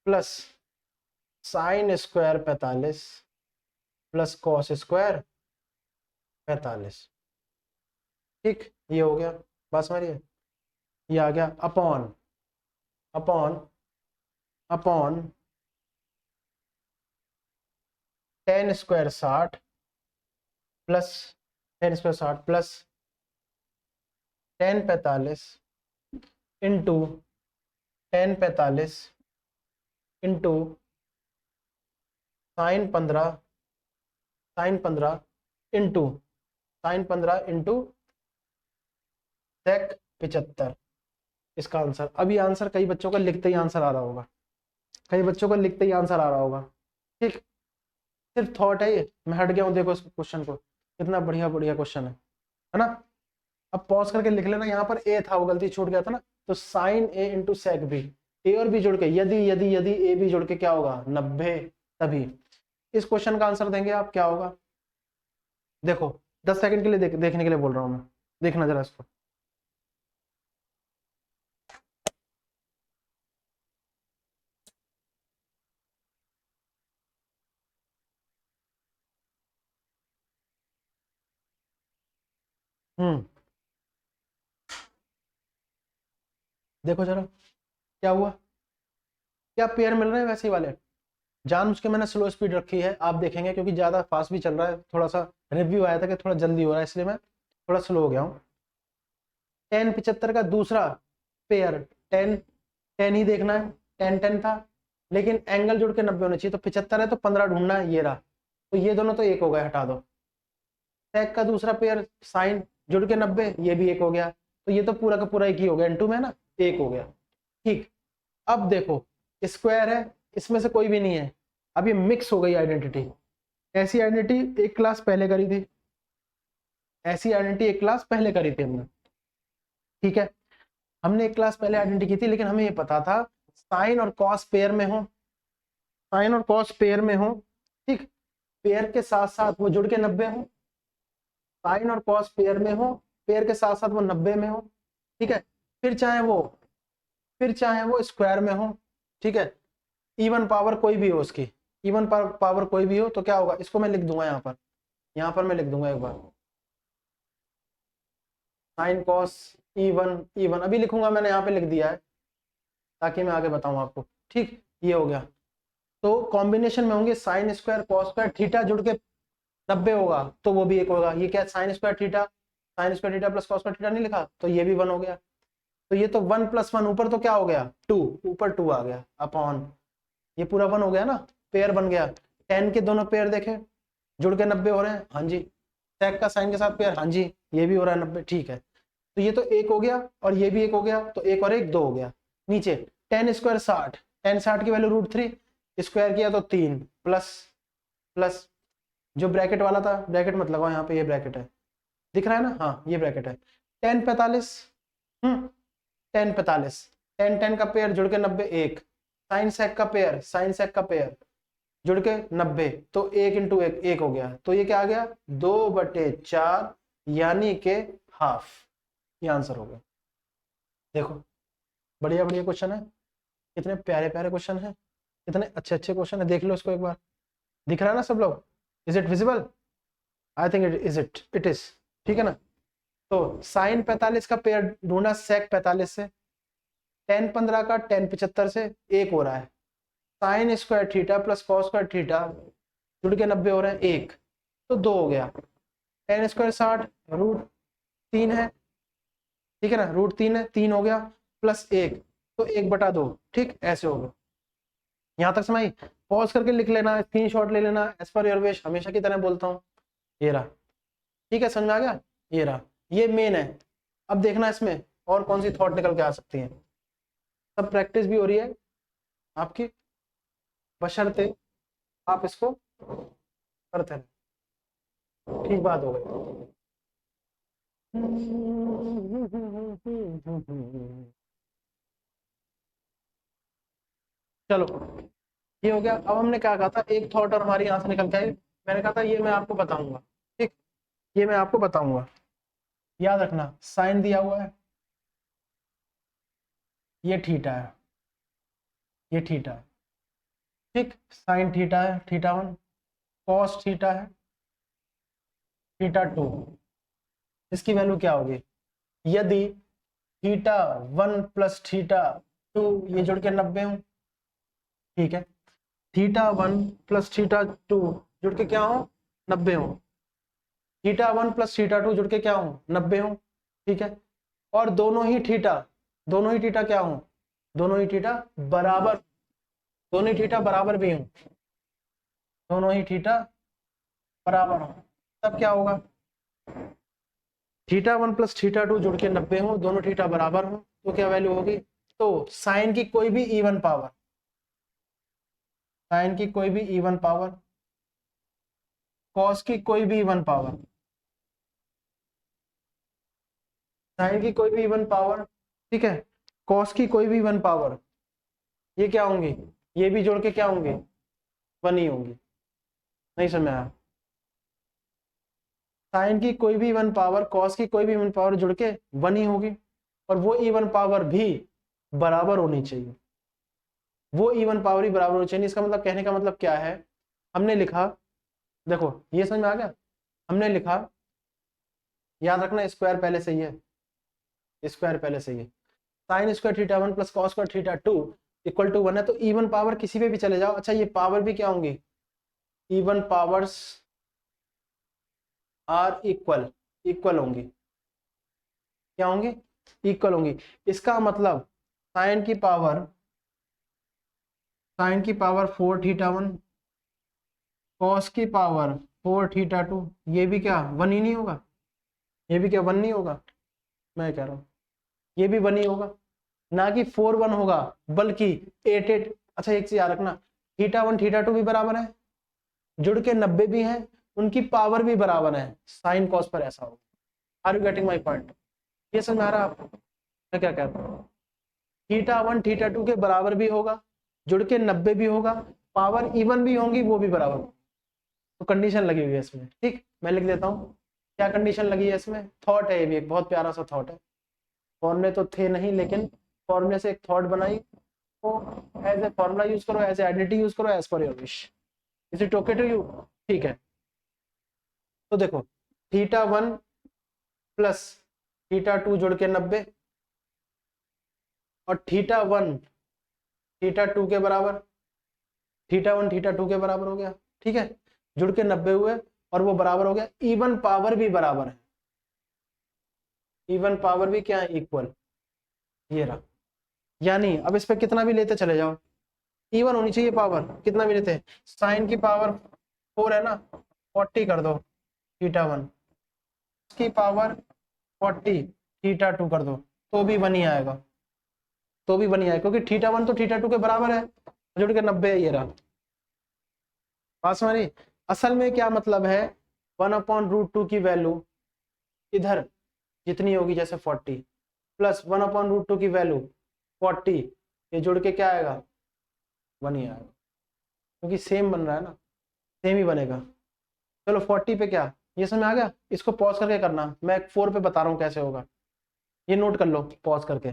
plus sine square 45 plus cos square 45, ठीक, ये हो गया, बस मारिए, ये आ गया upon upon upon 10 square 60 plus tan square 60 plus tan 45 into tan 45 into sine 15 into sine 15 into sec 75। इसका आंसर, अभी आंसर कई बच्चों का लिखते ही आंसर आ रहा होगा, कई बच्चों का लिखते ही आंसर आ रहा होगा। ठीक, सिर्फ थॉट है ये, मैं हट गया हूँ। देखो इस क्वेश्चन को, कितना बढ़िया बढ़िया क्वेश्चन है ना। अब पॉज करके लिख लेना, यहाँ पर ए था वो गलती छूट गया था ना, तो sine A into sec B, ए और बी जुड़ के यदि यदि यदि ए बी जुड़ के क्या होगा 90, तभी इस क्वेश्चन का आंसर देंगे आप, क्या होगा देखो। 10 सेकंड के लिए देखने के लिए बोल रहा हूँ मैं, देखना जरा इसको। देखो जरा क्या हुआ, क्या पेयर मिल रहे हैं वैसे ही वाले। जानबूझ के मैंने स्लो स्पीड रखी है, आप देखेंगे क्योंकि ज्यादा फास्ट भी चल रहा है, थोड़ा सा रिव्यू आया था कि थोड़ा जल्दी हो रहा है, इसलिए मैं थोड़ा स्लो हो गया हूँ। 10 75 का दूसरा पेयर 10 10 ही देखना है, 10 10 था, लेकिन एंगल जुड़ के 90 होने चाहिए, तो 75 है तो 15 ढूंढना है, ये रहा, तो ये दोनों तो एक हो गए, हटा दो। सेक का दूसरा पेयर साइन जुड़ के 90, ये भी एक हो गया, तो ये तो पूरा का पूरा एक ही हो गया, इनटू में ना एक हो गया। ठीक, अब देखो स्क्वायर है, इसमें से कोई भी नहीं है, अब ये मिक्स हो गई आइडेंटिटी। ऐसी आइडेंटिटी एक क्लास पहले करी थी, ऐसी आइडेंटिटी एक क्लास पहले करी थी हमने, ठीक है, हमने एक क्लास पहले आइडेंटिटी की थी, लेकिन हमें ये पता था साइन और कॉस पेयर में हो, साइन और कॉस पेयर में हो, ठीक, पेयर के साथ साथ वो जुड़ के 90 हो, साइन और कॉस पेयर में हो, पेयर के साथ साथ वो 90 में हो, ठीक है, फिर चाहे वो स्क्वायर में हो, ठीक है, इवन पावर कोई भी हो उसकी, इवन पावर कोई भी हो, तो क्या होगा, इसको मैं लिख दूंगा यहाँ पर मैं लिख दूंगा एक बार, साइन कॉस इवन इवन अभी लिखूंगा, मैंने यहाँ पे लिख दिया है ताकि मैं आगे बताऊं आपको। ठीक, ये हो गया, तो कॉम्बिनेशन में होंगे sine square cos square, theta जुड़ के 90 होगा तो वो भी एक होगा, ये क्या sign square theta plus cos square theta नहीं लिखा, तो ये भी 1 हो गया, तो ये तो 1 + 1 ऊपर तो क्या हो गया 2, ऊपर 2 आ गया अपॉन, ये पूरा 1 हो गया ना, पेयर बन गया। 10 के दोनों पेयर देखे जुड़ के 90 हो रहे हैं, हाँ जी, सेक का साइन के साथ पेयर, हाँ जी, ये भी हो रहा है 90, ठीक है, तो ये तो एक हो गया और ये भी एक हो गया, तो एक और एक 2 हो गया। नीचे 10 स्क्वायर 60, 10 60 की वैल्यू √3, स्क्वायर किया तो 3 प्लस प्लस जो ब्रैकेट वाला था, ब्रैकेट मत लगाओ यहाँ पे, ये ब्रैकेट है, दिख रहा है ना, हाँ ये ब्रैकेट है, 10 45 10 45 10 10 का पेयर जुड़ के 90 एक, साइन सेक का पेयर जुड़ के 90, तो 1 × 1 1 हो गया, तो ये क्या आ गया 2/4 यानी के हाफ, ये आंसर हो गया। देखो बढ़िया बढ़िया क्वेश्चन है, कितने प्यारे प्यारे क्वेश्चन है, कितने अच्छे अच्छे क्वेश्चन है, देख लो इसको एक बार, दिख रहा है ना सब लोग, is it visible, I think it is, ठीक है ना। तो साइन 45 का पेयर ढूंढा सेक 45 से, 10 15 का 10 75 से एक हो रहा है, sine square theta plus cos square theta जुड़ के 90 हो रहे हैं एक, तो 2 हो गया, 10 स्क्वायर 60 √3 है, ठीक है ना, √3 है, 3 हो गया प्लस 1, तो 1/2, ठीक, ऐसे हो गया। यहाँ तक समझ, पॉज करके लिख लेना, स्क्रीनशॉट ले लेना, एज पर योर विश, हमेशा की तरह बोलता हूँ, ये रहा, ठीक है, समझ में आ गया, ये रहा, ये मेन है। अब देखना इसमें और कौन सी थॉट निकल के आ सकती है, सब प्रैक्टिस भी हो रही है आपकी, बशर्ते आप इसको करते हैं, ठीक बात हो गई। चलो ये हो गया। अब हमने क्या कहा था, एक थॉट और हमारी यहाँ से निकल के आई, मैंने कहा था ये मैं आपको बताऊंगा, ठीक, ये मैं आपको बताऊंगा, याद रखना, साइन दिया हुआ है, ये थीटा है, ये थीटा है, ठीक, साइन थीटा है, θ1, कॉस थीटा है, θ2, इसकी वैल्यू क्या होगी, यदि θ1 + θ2 ये जुड़ के 90 हो, ठीक है, θ1 + θ2 जुड़ के क्या हो 90 हो, θ1 प्लस θ2 जुड़ के क्या हो, 90 हो, ठीक है। और दोनों ही थीटा क्या हो, दोनों ही थीटा बराबर, दोनों ही थीटा बराबर भी हो, दोनों ही थीटा बराबर हो, तब क्या होगा, θ1 प्लस θ2 जुड़ के 90 हो, दोनों थीटा बराबर हो, तो क्या वैल्यू होगी, तो साइन की कोई भी इवन पावर, साइन की कोई भी इवन पावर, कॉस की कोई भी इवन पावर, साइन की कोई भी इवन पावर, ठीक है, कॉस की कोई भी इवन पावर, ये क्या होंगी, ये भी जोड़ के क्या होंगे, 1 ही होंगी। नहीं समझ आया, साइन की कोई भी इवन पावर, कॉस की कोई भी इवन पावर जुड़ के 1 ही होगी, और वो इवन पावर भी बराबर होनी चाहिए, वो इवन पावर ही बराबर होनी चाहिए। इसका मतलब, कहने का मतलब क्या है, हमने लिखा, देखो ये समझ में आ गया, हमने लिखा, याद रखना स्क्वायर पहले से ही है, स्क्वायर पहले से ही है, sine square θ1 plus cos square θ2 equal to 1 है, तो इवन पावर किसी पे भी चले जाओ, अच्छा ये पावर भी क्या होंगी, इवन पावर्स आर इक्वल होंगी, क्या होंगी, इक्वल होंगी। इसका मतलब साइन की पावर 4 θ1, कॉस की पावर 4 θ2, ये भी क्या 1 ही नहीं होगा, ये भी क्या 1 नहीं होगा, मैं कह रहा हूं ये भी 1 ही होगा, ना कि 4 1 होगा, बल्कि 8 8। अच्छा एक चीज याद रखना, θ1 θ2 भी बराबर है, जुड़ के 90 भी है, उनकी पावर भी बराबर है, साइन कॉस पर ऐसा होगा। Are you getting my point, ये समझ आ रहा है आपको मैं क्या कहता हूँ, θ1 θ2 के बराबर भी होगा, जुड़ के 90 भी होगा, पावर इवन भी होंगी, वो भी बराबर, तो कंडीशन लगी हुई है इसमें, ठीक। मैं लिख देता हूँ क्या कंडीशन लगी है इसमें, थॉट है, ये भी एक बहुत प्यारा सा थॉट है, फॉर्मूले तो थे नहीं, लेकिन फॉर्मूले से एक थॉट बनाई, तो एज ए फॉर्मूला यूज करो, एज ए आइडेंटिटी यूज करो, as per your wish, is it okay to you, ठीक है। तो देखो θ1 प्लस θ2 जुड़ के 90, और θ1 θ2 के बराबर, θ1 θ2 के बराबर हो गया, ठीक है, जुड़ के 90 हुए, और वो बराबर हो गया, इवन पावर भी बराबर है, इवन पावर भी क्या है, इक्वल, ये रहा। यानी अब इस पे कितना भी लेते चले जाओ, इवन होनी चाहिए पावर, कितना भी लेते हैं, साइन की पावर 4 है ना, 40 कर दो θ1, की पावर 40 θ2 कर दो, तो भी 1 ही आएगा, तो भी 1 ही आएगा, क्योंकि θ1 तो θ2 के बराबर है, जुड़ के 90 ये रहा। बात समझी, असल में क्या मतलब है, 1/√2 की वैल्यू इधर जितनी होगी, जैसे 40 प्लस 1/√2 की वैल्यू 40, ये जुड़ के क्या आएगा, 1 ही आएगा, क्योंकि सेम बन रहा है ना, सेम ही बनेगा। चलो 40 पे क्या, ये समझ आ गया, इसको पॉज करके करना, मैं 4 पे बता रहा हूँ कैसे होगा, ये नोट कर लो पॉज करके,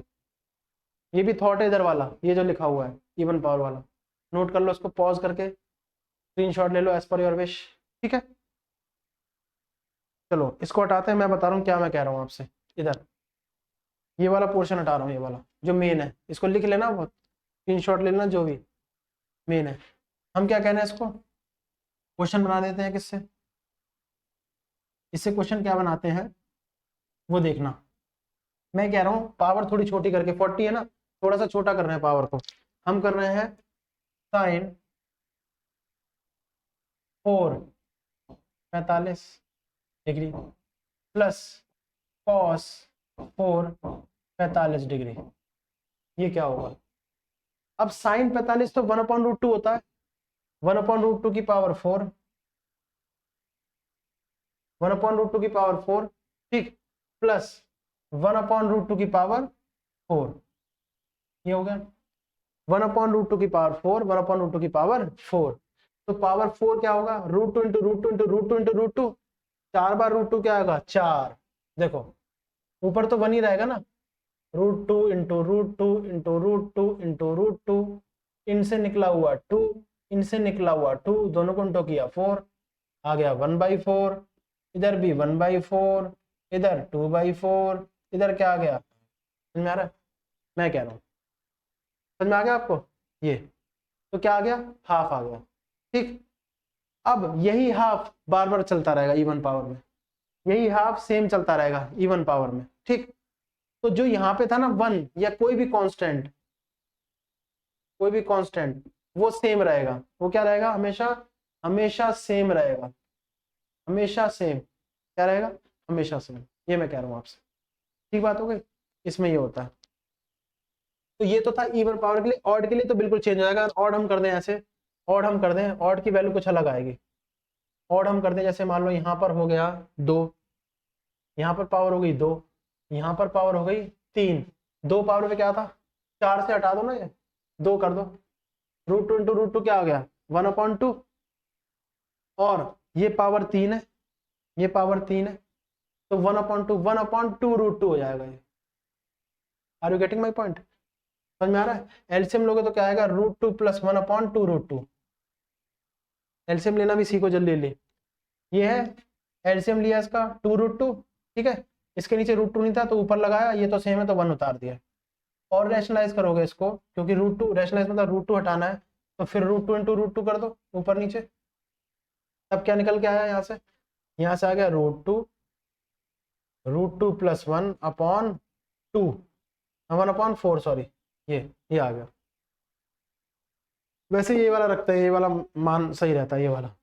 ये भी थॉट है इधर वाला, ये जो लिखा हुआ है इवन पावर वाला, नोट कर लो इसको पॉज करके, स्क्रीनशॉट ले लो एज पर योर विश, ठीक है। चलो इसको हटाते हैं, मैं बता रहा हूँ क्या मैं कह रहा हूँ आपसे, इधर ये वाला पोर्शन हटा रहा हूँ, ये वाला जो मेन है, इसको लिख लेना, बहुत स्क्रीनशॉट ले लेना, जो भी मेन है। हम क्या कहना है, इसको क्वेश्चन बना देते हैं, किससे, इससे क्वेश्चन क्या बनाते हैं वो देखना। मैं कह रहा हूँ पावर थोड़ी छोटी करके, 40 है ना, थोड़ा सा छोटा कर रहे हैं पावर को, हम कर रहे हैं sine 4 45 degree plus cos 4 45 degree, ये क्या होगा, अब साइन 45 तो 1/√2 होता है, 1/√2 की पावर 4, 1/√2 की पावर 4, ठीक, प्लस 1/√2 की पावर 4, ये हो गया 1/√2 की पावर 4, 1/√2 की पावर 4, तो पावर 4 क्या होगा, √2 इंटू √2 इंटू √2 इंटू √2, 4 बार √2 क्या आएगा 4, देखो ऊपर तो 1 ही रहेगा ना, √2 इंटू √2 इंटू √2 इंटू √2, इनसे निकला हुआ 2, इनसे निकला हुआ 2, दोनों को इंटू किया 4, आ गया 1/4, इधर भी 1/4, इधर 2/4, इधर क्या आ गया, समझ में आ रहा है मैं कह रहा हूँ, समझ में आ गया आपको, ये तो क्या आ गया, हाफ आ गया, ठीक। अब यही हाफ बार बार चलता रहेगा इवन पावर में, यही हाफ सेम चलता रहेगा इवन पावर में, ठीक। तो जो यहाँ पे था ना 1 या कोई भी कांस्टेंट, वो सेम रहेगा। वो क्या रहेगा? हमेशा हमेशा सेम रहेगा, हमेशा सेम। क्या रहेगा? हमेशा सेम। ये मैं कह रहा हूँ आपसे, ठीक बात हो गई। इसमें ये होता है। तो ये तो था इवन पावर के लिए। ऑड के लिए तो बिल्कुल चेंज हो जाएगा। ऑड हम कर दें ऐसे, ऑड हम कर दें, ऑड की वैल्यू कुछ अलग आएगी। ऑड हम कर दें जैसे मान लो यहाँ पर हो गया 2, यहाँ पर पावर हो गई 2, यहाँ पर पावर हो गई 3। 2 पावर में क्या था? 4 से हटा दो ना, ये 2 कर दो। √2 इंटू √2 क्या हो गया? 1/2। और ये पावर 3 है, ये पावर 3 है, तो 1/2 √2 हो जाएगा ये। Are you getting my point? समझ में आ रहा है? एलसीएम लोगे तो क्या आएगा? √2 + 1/2 √2। एलसीएम लेना भी सीखो जल्दी जल्दी। ये है एलसीएम लिया इसका 2 √2, ठीक है। इसके नीचे √2 नहीं था तो ऊपर लगाया, ये तो सेम है तो 1 उतार दिया। और रैशनलाइज करोगे इसको, क्योंकि √2 रैशनलाइज मतलब √2 हटाना है, तो फिर √2 इंटू √2 कर दो ऊपर नीचे। तब क्या निकल के आया यहाँ से? यहाँ से आ गया √2 + 1/2 1/4, सॉरी, ये आ गया। वैसे ये वाला रखते हैं, ये वाला मान सही रहता है, ये वाला।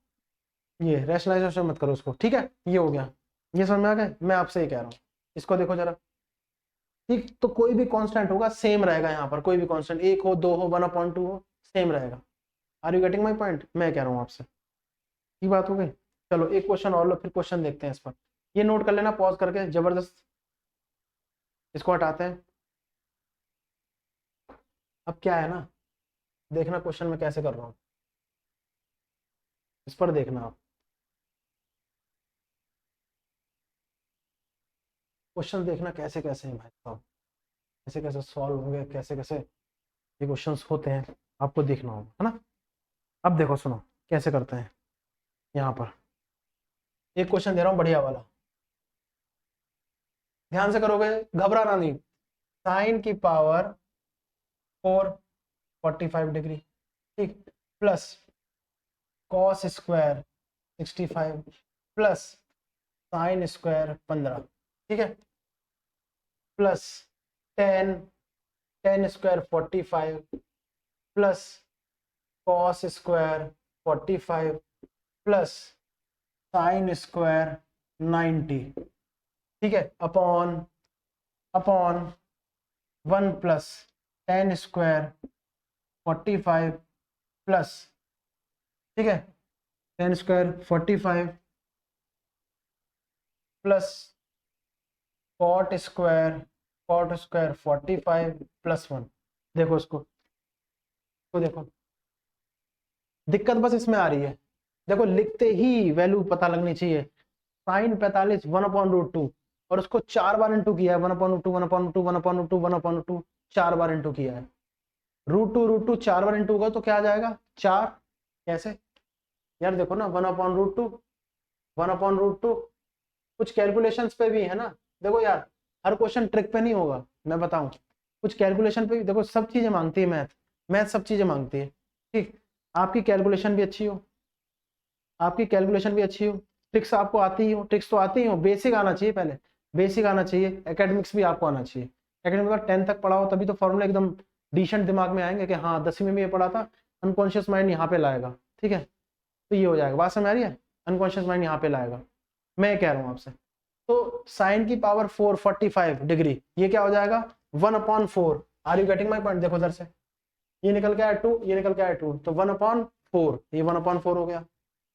ये रैशनलाइजेशन मत करो उसको, ठीक है। ये हो गया, ये समझ में आ गया। मैं आपसे ही कह रहा हूँ, इसको देखो जरा, ठीक। तो कोई भी कांस्टेंट होगा सेम रहेगा यहाँ पर, कोई भी कांस्टेंट 1 हो 2 हो 1/2 हो, सेम रहेगा। Are you getting my point? मैं कह रहा हूँ आपसे, ये बात हो गई। चलो एक क्वेश्चन और लो, फिर क्वेश्चन देखते हैं इस पर। ये नोट कर लेना पॉज करके, जबरदस्त। इसको हटाते हैं। अब क्या है ना, देखना क्वेश्चन में कैसे कर रहा हूँ, इस पर देखना आप। क्वेश्चन देखना कैसे कैसे हैं भाई साहब, कैसे कैसे सॉल्व होंगे, कैसे कैसे ये क्वेश्चंस होते हैं, आपको देखना होगा, है ना। अब देखो, सुनो कैसे करते हैं। यहाँ पर एक क्वेश्चन दे रहा हूँ बढ़िया वाला, ध्यान से करोगे, घबराना नहीं। साइन की पावर 4 45 डिग्री, ठीक, plus cos square 65 plus sine square 15, ठीक है, plus tan square 45 plus cos square 45 plus sine square 90, ठीक है, upon 1 plus tan square 45 plus, ठीक है, tan square 45 plus cot square 45 plus 1। देखो इसको, तो देखो दिक्कत बस इसमें आ रही है। देखो लिखते ही वैल्यू पता लगनी चाहिए। साइन 45 1/√2 और उसको 4 बार इंटू किया है, 1/2 1/2 1/2 1/2 4 बार इंटू किया है। √2 4 बार इंटू होगा तो क्या आ जाएगा? 4। कैसे यार? देखो ना, 1/√2 1/√2 कुछ कैलकुलेशंस पे भी है ना। देखो यार, हर क्वेश्चन ट्रिक पे नहीं होगा, मैं बताऊं, कुछ कैलकुलेशन पे भी। देखो सब चीजें मांगती है मैथ सब चीजें मांगती है, ठीक। आपकी कैलकुलेशन भी अच्छी हो, ट्रिक्स आपको आती ही हो, ट्रिक्स तो आती ही हो, बेसिक आना चाहिए, पहले बेसिक आना चाहिए। एकेडमिक्स भी आपको आना चाहिए। एकेडमिक मतलब 10 तक पढ़ा हो तभी तो फॉर्मूला एकदम डिसेंट दिमाग में आएंगे कि हाँ 10वीं में भी ये पढ़ा था, अनकॉन्शियस माइंड यहाँ पे लाएगा, ठीक है। तो ये हो जाएगा, बात समझ आ रही है? अनकॉन्शियस माइंड यहाँ पे लाएगा, मैं कह रहा हूँ आपसे। तो साइन की पावर 4 45 डिग्री, ये क्या हो जाएगा? 1/4। Are you getting my point? देखो उधर से ये निकल के आया 2, ये निकल के आया 2, तो 1/4, ये 1/4 हो गया,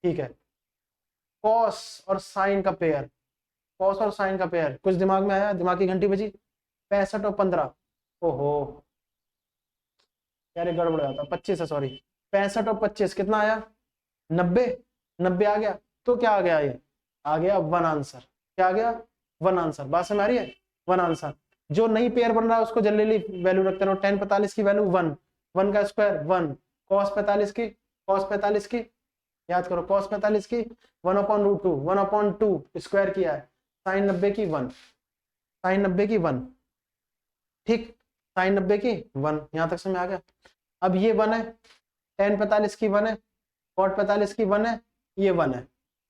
ठीक है। कॉस और साइन का पेयर, कुछ दिमाग में आया? दिमाग की घंटी बजी। 65 और 15, ओहो यार गड़बड़ जाता, 25 है सॉरी। 65 और 25 कितना आया? 90 आ गया। तो क्या आ गया? ये आ गया 1 आंसर। क्या आ गया? 1 आंसर। बात समझ आ रही है? 1 आंसर। जो नई पेयर बन रहा है उसको जल्दी वैल्यू रखते रहो। tan 45 की वैल्यू 1, 1 का स्क्वायर 1, cos 45 की याद करो, cos 45 की 1/√2 स्क्वायर किया है, sin 90 की 1, ठीक, sin 90 की 1। यहां तक समझ आ गया? अब ये 1 है, tan 45 की 1 है, cot 45 की 1 है, ये 1 है।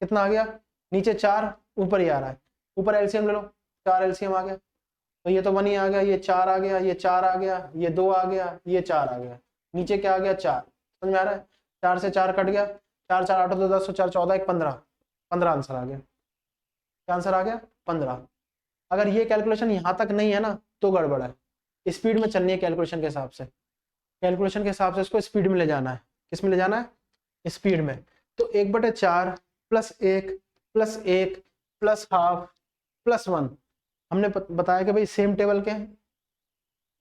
कितना आ गया? नीचे 4, ऊपर ही आ रहा है। ऊपर एलसीएम ले लो, 4 एलसीएम आ गया, तो ये तो 1 ही आ गया, ये 4 आ गया, ये 4 आ गया, ये 2 आ गया, ये 4 आ गया, नीचे क्या आ गया 4। समझ में आ रहा है? 4 से 4 कट गया, 4 4 8 2 10 4 14 1 15, 15 आंसर आ गया। क्या आंसर आ गया? 15। अगर ये कैलकुलेशन यहां तक नहीं है ना तो गड़बड़ है, स्पीड में चलनी है कैलकुलेशन के हिसाब से, कैलकुलेशन के हिसाब से इसको स्पीड में ले जाना है। किस में ले जाना है? स्पीड में। तो 1/4 plus 1 plus 1 plus half plus 1, हमने बताया कि भाई सेम टेबल के हैं,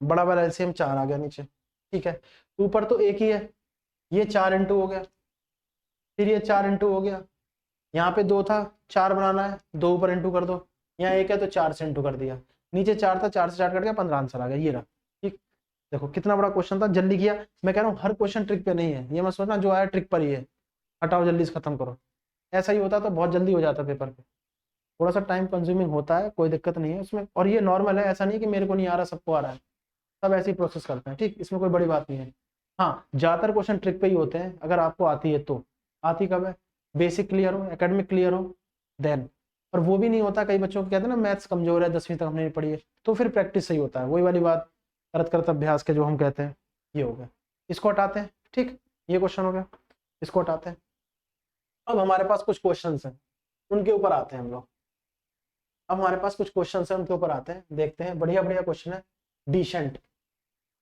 बड़ा वाला एलसीएम 4 आ गया नीचे, ठीक है। ऊपर तो एक ही है, ये 4 इंटू हो गया, फिर ये 4 इंटू हो गया, यहाँ पे 2 था, 4 बनाना है, 2 ऊपर इंटू कर दो, यहाँ 1 है तो 4 से इंटू कर दिया, नीचे 4 था, 4 से 4 कट गया, 15 आंसर आ गया, ये रहा। ठीक, देखो कितना बड़ा क्वेश्चन था, जल्दी किया। मैं कह रहा हूँ हर क्वेश्चन ट्रिक पे नहीं है, ये मत सोचना जो आया ट्रिक पर ही है, हटाओ जल्दी से खत्म करो। ऐसा ही होता तो बहुत जल्दी हो जाता पेपर पे, थोड़ा सा टाइम कंज्यूमिंग होता है, कोई दिक्कत नहीं है उसमें, और ये नॉर्मल है, ऐसा नहीं कि मेरे को नहीं आ रहा सबको आ रहा है, सब ऐसे ही प्रोसेस करते हैं, ठीक, इसमें कोई बड़ी बात नहीं है। हाँ, ज्यादातर क्वेश्चन ट्रिक पे ही होते हैं, अगर आपको आती है तो। आती कब है? बेसिक क्लियर हो, एकेडमिक क्लियर हो, देन। और वो भी नहीं होता, कई बच्चों को कहते हैं ना मैथ्स कमजोर है, 10वीं तक हमने नहीं पढ़ी है, तो फिर प्रैक्टिस सही होता है, वही वाली बात, करत करत अभ्यास के जो हम कहते हैं, ये हो गया। इसको हटाते हैं, ठीक, ये क्वेश्चन हो गया, इसको हटाते हैं। अब हमारे पास कुछ क्वेश्चन हैं, उनके ऊपर आते हैं हम लोग। अब हमारे पास कुछ क्वेश्चन हैं, उनके ऊपर आते हैं, देखते हैं। बढ़िया बढ़िया क्वेश्चन है, डिसेंट,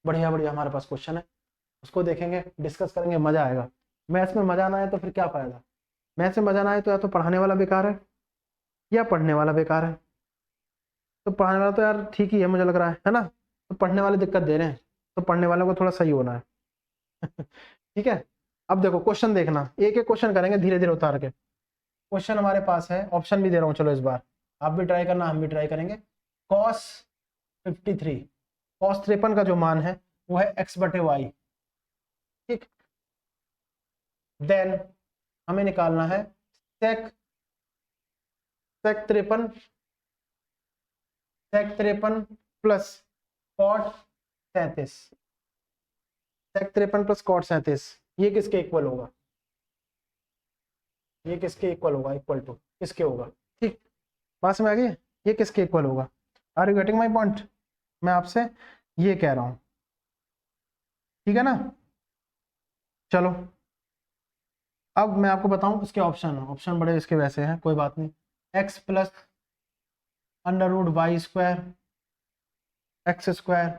बढ़िया बढ़िया हमारे पास क्वेश्चन है, उसको देखेंगे, डिस्कस करेंगे, मजा आएगा। मैथ्स में मजा ना आए तो फिर क्या फायदा? मैथ्स में मजा ना आए तो या तो पढ़ाने वाला बेकार है या पढ़ने वाला बेकार है। तो पढ़ाने वाला तो यार ठीक ही है, मुझे लग रहा है ना, तो पढ़ने वाले दिक्कत दे रहे हैं, तो पढ़ने वालों को थोड़ा सही होना है। ठीक है, अब देखो क्वेश्चन देखना, एक एक क्वेश्चन करेंगे धीरे धीरे उतार के। क्वेश्चन हमारे पास है, ऑप्शन भी दे रहा हूँ, चलो इस बार आप भी ट्राई करना, हम भी ट्राई करेंगे। cos 53, cos 53 का जो मान है वो है x/y, ठीक। देन हमें निकालना है sec 53 plus cot 37, sec 53 plus cot 37, ये किसके इक्वल होगा? ये किसके इक्वल होगा? इक्वल टू किसके होगा? ठीक, पास में आ गई, ये किसके इक्वल होगा? Are you getting my point? मैं आपसे ये कह रहा हूं, ठीक है ना। चलो अब मैं आपको बताऊं इसके ऑप्शन, ऑप्शन बड़े इसके वैसे हैं, कोई बात नहीं। x plus √y² x²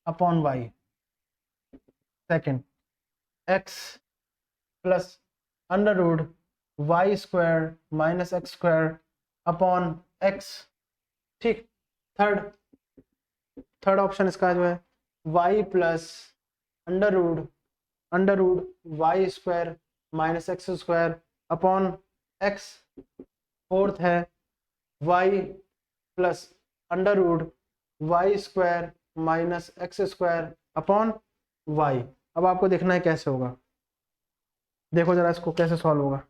upon y, second x plus √y² minus x² upon x, ठीक। थर्ड ऑप्शन इसका जो है y plus √y² minus x² upon x। Fourth है y plus √y² minus x² upon y। अब आपको देखना है कैसे होगा, देखो जरा इसको कैसे सॉल्व होगा।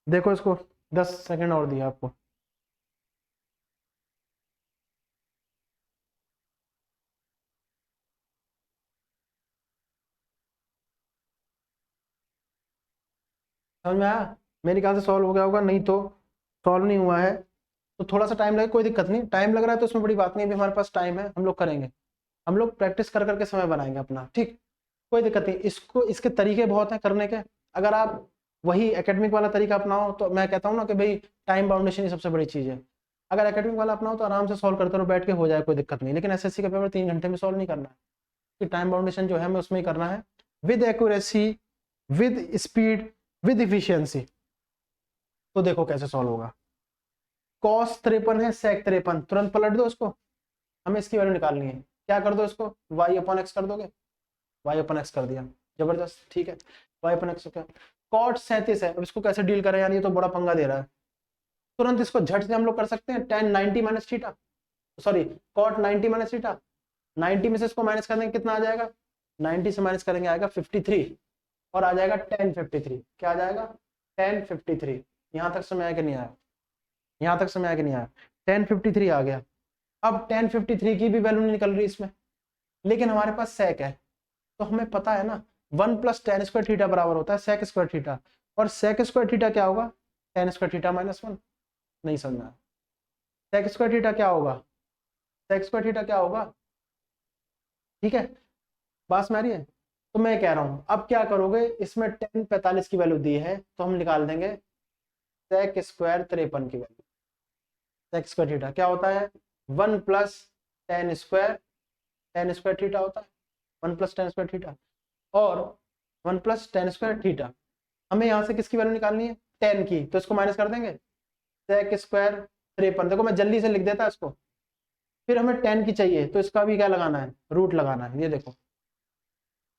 देखो इसको 10 सेकंड और दिया आपको। समझ में आया? मेरे ख्याल से सॉल्व हो गया होगा, नहीं तो सॉल्व नहीं हुआ है तो थोड़ा सा टाइम लगे, कोई दिक्कत नहीं, टाइम लग रहा है तो उसमें बड़ी बात नहीं, अभी हमारे पास टाइम है, हम लोग करेंगे, हम लोग प्रैक्टिस कर करके समय बनाएंगे अपना, ठीक, कोई दिक्कत नहीं। इसको, इसके तरीके बहुत हैं करने के, अगर आप वही एकेडमिक वाला तरीका अपनाओ तो मैं कहता हूँ ना कि भाई टाइम बाउंडेशन ही सबसे बड़ी चीज़ है। अगर एकेडमिक वाला अपनाओ तो आराम से सॉल्व करते रहो, बैठ के हो जाए, कोई दिक्कत नहीं। लेकिन एसएससी का पेपर 3 घंटे में सॉल्व नहीं करना है, कि टाइम बाउंडेशन जो है हमें उसमें ही करना है, with accuracy, with speed, with efficiency. तो देखो कैसे सॉल्व होगा। cos 53 है, sec 53, तुरंत पलट दो इसको, हमें इसकी वैल्यू निकालनी है। क्या कर दो इसको, y/x कर दोगे, y/x कर दिया, जबरदस्त, ठीक है, y/x क्या। cot 37 है, अब इसको कैसे डील करें यार, ये तो बड़ा पंगा दे रहा है। तुरंत इसको झट से हम लोग कर सकते हैं, tan 90 minus theta, sorry cot 90 minus theta, 90 में से इसको माइनस कर देंगे, कितना आ जाएगा? 90 से माइनस करेंगे आएगा 53, और आ जाएगा tan 53। क्या आ जाएगा? tan 53। यहां तक समय आया कि नहीं आया? यहां तक समय आया कि नहीं आया? tan 53 आ गया। अब tan 53 की भी वैल्यू नहीं निकल रही इसमें, लेकिन हमारे पास sec है, तो हमें पता है ना 1 प्लस tan स्क्वायर थीटा बराबर होता है sec स्क्वायर थीटा, और sec स्क्वायर थीटा क्या होगा, tan स्क्वायर थीटा माइनस 1। नहीं समझना, sec स्क्वायर थीटा क्या होगा, sec स्क्वायर थीटा क्या होगा, ठीक है, बात में आ रही है। तो मैं कह रहा हूं अब क्या करोगे, इसमें tan 45 की वैल्यू दी है तो हम निकाल देंगे sec स्क्वायर 53 की वैल्यू। sec स्क्वायर थीटा क्या होता है, 1 प्लस tan स्क्वायर थीटा होता है, 1 प्लस tan स्क्वायर थीटा, और 1 प्लस tan स्क्वायर थीटा। हमें यहाँ से किसकी वैल्यू निकालनी है, tan की, तो इसको माइनस कर देंगे, sec स्क्वायर 53। देखो मैं जल्दी से लिख देता इसको, फिर हमें tan की चाहिए तो इसका भी क्या लगाना है, रूट लगाना है। ये देखो,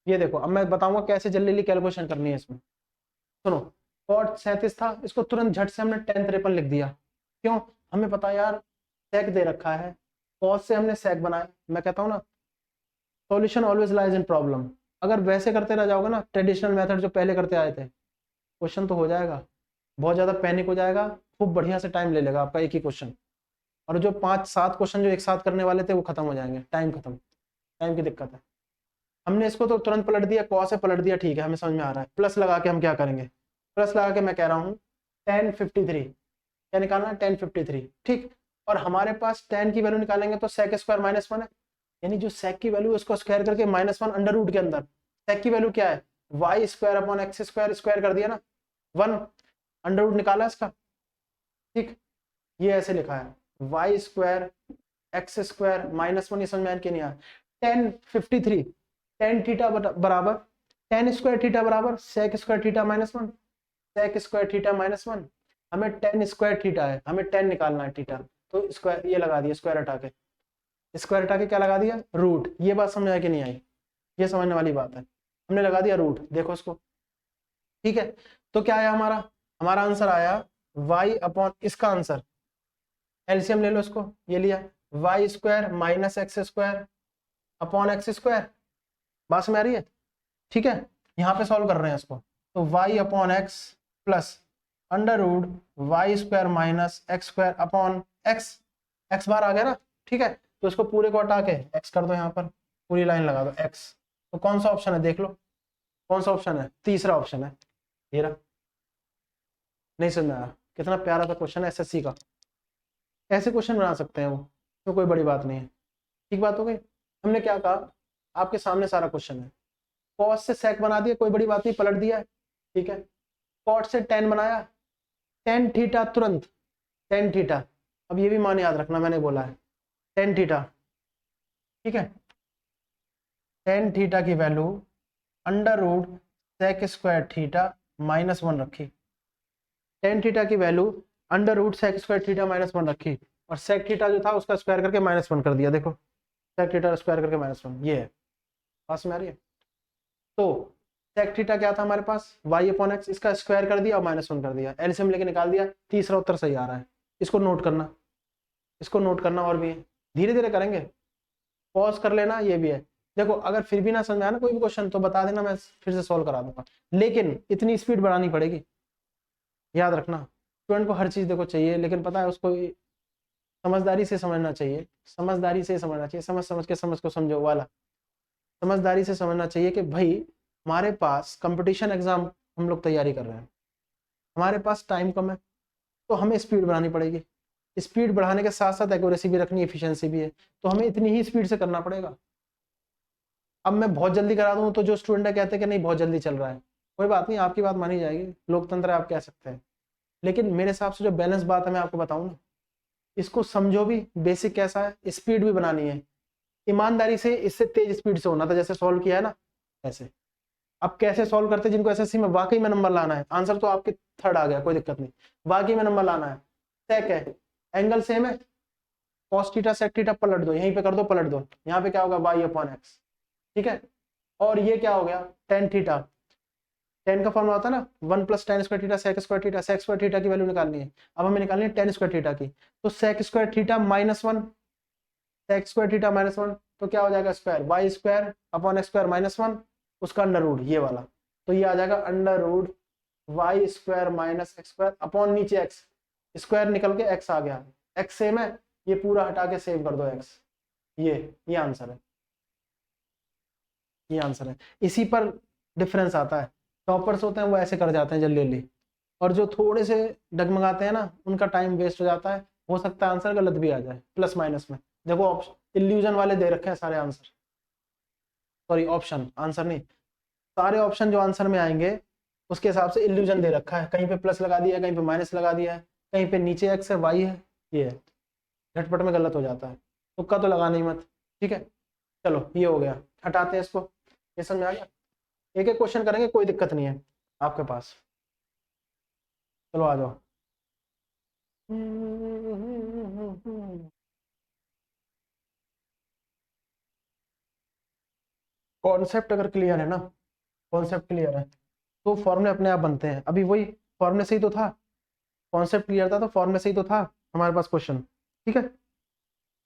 ये देखो, अब मैं बताऊंगा कैसे जल्दी कैलकुलेशन करनी है इसमें। सुनो, cot 37 था, इसको तुरंत झट से हमने tan 53 लिख दिया। क्यों, हमें पता यार sec दे रखा है, cos से हमने sec बनाया। मैं कहता हूँ ना, solution always lies in problem. अगर वैसे करते रह जाओगे ना, ट्रेडिशनल मेथड जो पहले करते आए थे, क्वेश्चन तो हो जाएगा, बहुत ज्यादा पैनिक हो जाएगा, खूब बढ़िया से टाइम ले लेगा आपका एक ही क्वेश्चन, और जो 5-7 क्वेश्चन जो एक साथ करने वाले थे वो खत्म हो जाएंगे, टाइम खत्म, टाइम की दिक्कत है। हमने इसको तो तुरंत पलट दिया, कॉस से पलट दिया, ठीक है, हमें समझ में आ रहा है। प्लस लगा के हम क्या करेंगे, प्लस लगा के मैं कह रहा हूँ tan 53, क्या निकालना है, tan 53, ठीक। और हमारे पास tan की वैल्यू निकालेंगे तो sec स्क्वायर माइनस 1 है, यानी जो sec की वैल्यू है उसको स्क्वायर करके -1 अंडर रूट के अंदर, sec की वैल्यू क्या है, y square upon x square, square कर दिया ना 1, अंडर रूट निकाला इसका, ठीक। ये ऐसे लिखा है y स्क्वायर x स्क्वायर -1, ये समझ में आया कि नहीं आया। tan 53, tan थीटा बराबर tan स्क्वायर थीटा बराबर sec square theta -1, sec square theta -1। हमें tan स्क्वायर थीटा है, हमें tan निकालना है थीटा, तो स्क्वायर ये लगा दिया, स्क्वायर हटा के, स्क्वायर हटा के क्या लगा दिया, रूट। ये बात समझ आया कि नहीं आई, ये समझने वाली बात है, हमने लगा दिया रूट, देखो इसको, ठीक है। तो क्या आया हमारा, हमारा आंसर आया y अपॉन, इसका आंसर एलसीएम ले लो इसको, ये लिया y square minus X square upon x square, बात में आ रही है, ठीक है। यहाँ पे सॉल्व कर रहे हैं इसको, तो y upon X plus under root Y square minus X square upon X, X bar आ गया ना, ठीक है। तो इसको पूरे को हटा के x कर दो, यहाँ पर पूरी लाइन लगा दो x। तो कौन सा ऑप्शन है देख लो, कौन सा ऑप्शन है, तीसरा ऑप्शन है, ये रहा। नहीं समझ में आया, कितना प्यारा था क्वेश्चन है एसएससी का, ऐसे क्वेश्चन बना सकते हैं वो, तो कोई बड़ी बात नहीं है, ठीक बात हो गई। हमने क्या कहा, आपके सामने सारा क्वेश्चन है, cos से sec बना दिया, कोई बड़ी बात नहीं, पलट दिया, ठीक है। cot से tan बनाया, tan थीटा तुरंत, tan थीटा, अब ये भी मान याद रखना, मैंने बोला है tan थीटा, ठीक है। tan थीटा की value under root sec square theta -1 रखी, tan थीटा की value under root sec square theta -1 रखी, और sec थीटा जो था उसका स्क्वायर करके -1 कर दिया, देखो sec थीटा स्क्वायर करके -1, ये है, पास में आ रही है। तो sec थीटा क्या था हमारे पास, y अपॉन एक्स, इसका स्क्वायर कर दिया और -1 कर दिया, एलसीएम लेके निकाल दिया, तीसरा उत्तर सही आ रहा है। इसको नोट करना, इसको नोट करना, और भी है, धीरे धीरे करेंगे, पॉज कर लेना, ये भी है। देखो अगर फिर भी ना समझ में आया ना कोई भी क्वेश्चन तो बता देना, मैं फिर से सॉल्व करा दूंगा, लेकिन इतनी स्पीड बढ़ानी पड़ेगी, याद रखना। स्टूडेंट को हर चीज देखो चाहिए, लेकिन पता है उसको समझदारी से समझना चाहिए, समझदारी से समझना चाहिए, समझ समझ के समझ को समझो वाला, समझदारी से समझना चाहिए कि भाई हमारे पास कंपटीशन एग्जाम हम लोग तैयारी कर रहे हैं, हमारे पास टाइम कम है, तो हमें स्पीड बढ़ानी पड़ेगी। स्पीड बढ़ाने के साथ साथ एक्यूरेसी भी रखनी, एफिशिएंसी भी है, तो हमें इतनी ही स्पीड से करना पड़ेगा। अब मैं बहुत जल्दी करा दूं तो जो स्टूडेंट है कहते हैं कि नहीं बहुत जल्दी चल रहा है, कोई बात नहीं, आपकी बात मानी जाएगी, लोकतंत्र है, आप कह सकते हैं, लेकिन मेरे हिसाब से जो बैलेंस बात है मैं आपको बताऊं ना, इसको समझो भी, बेसिक कैसा है, स्पीड भी बनानी है, ईमानदारी से, इससे तेज स्पीड से होना था, जैसे सॉल्व किया है ना ऐसे। अब कैसे सॉल्व करते, जिनको एसएससी में वाकई में नंबर लाना है, आंसर तो आपके थर्ड आ गया, कोई दिक्कत नहीं, वाकई में नंबर लाना है, सेक है, एंगल सेम है, cos थीटा sec थीटा पलट दो, यहीं पे कर दो, पलट दो, यहाँ पे क्या होगा y अपॉन एक्स, ठीक है। और ये क्या हो गया, tan थीटा, tan का फॉर्मूला होता है ना 1 plus tan square theta sec square theta, sec square theta की वैल्यू निकालनी है, अब हमें निकालनी है tan स्क्वायर थीटा की, तो sec square theta -1, sec square theta -1, तो क्या हो जाएगा square y square upon x square -1, उसका अंडर रूट ये वाला, तो ये आ जाएगा under root Y square minus X square upon नीचे एक्स, स्क्वायर निकल के एक्स आ गया, एक्स सेम है, ये पूरा हटा के सेव कर दो एक्स। ये आंसर है, ये आंसर है। इसी पर डिफरेंस आता है, टॉपर्स होते हैं वो ऐसे कर जाते हैं जल्दी जल्दी, और जो थोड़े से डगमगाते हैं ना उनका टाइम वेस्ट हो जाता है। हो सकता है आंसर गलत भी आ जाए प्लस माइनस में। देखो ऑप्शन इल्यूजन वाले दे रखे हैं सारे आंसर, सॉरी ऑप्शन, आंसर नहीं, सारे ऑप्शन जो आंसर में आएंगे उसके हिसाब से इल्यूजन दे रखा है। कहीं पे प्लस लगा दिया है, कहीं पे माइनस लगा दिया है, कहीं पे नीचे एक्स है वाई है, ये है, झटपट में गलत हो जाता है। तुक्का तो लगाना ही मत, ठीक है। चलो ये हो गया, हटाते हैं इसको। ये समझ में आ गया? एक एक क्वेश्चन करेंगे, कोई दिक्कत नहीं है आपके पास। चलो आ जाओ। कॉन्सेप्ट अगर क्लियर है ना, कॉन्सेप्ट क्लियर है तो फॉर्मूले अपने आप बनते हैं। अभी वही फॉर्मूले से ही तो था, कॉन्सेप्ट क्लियर था तो फॉर्मूले से ही तो था हमारे पास क्वेश्चन, ठीक है।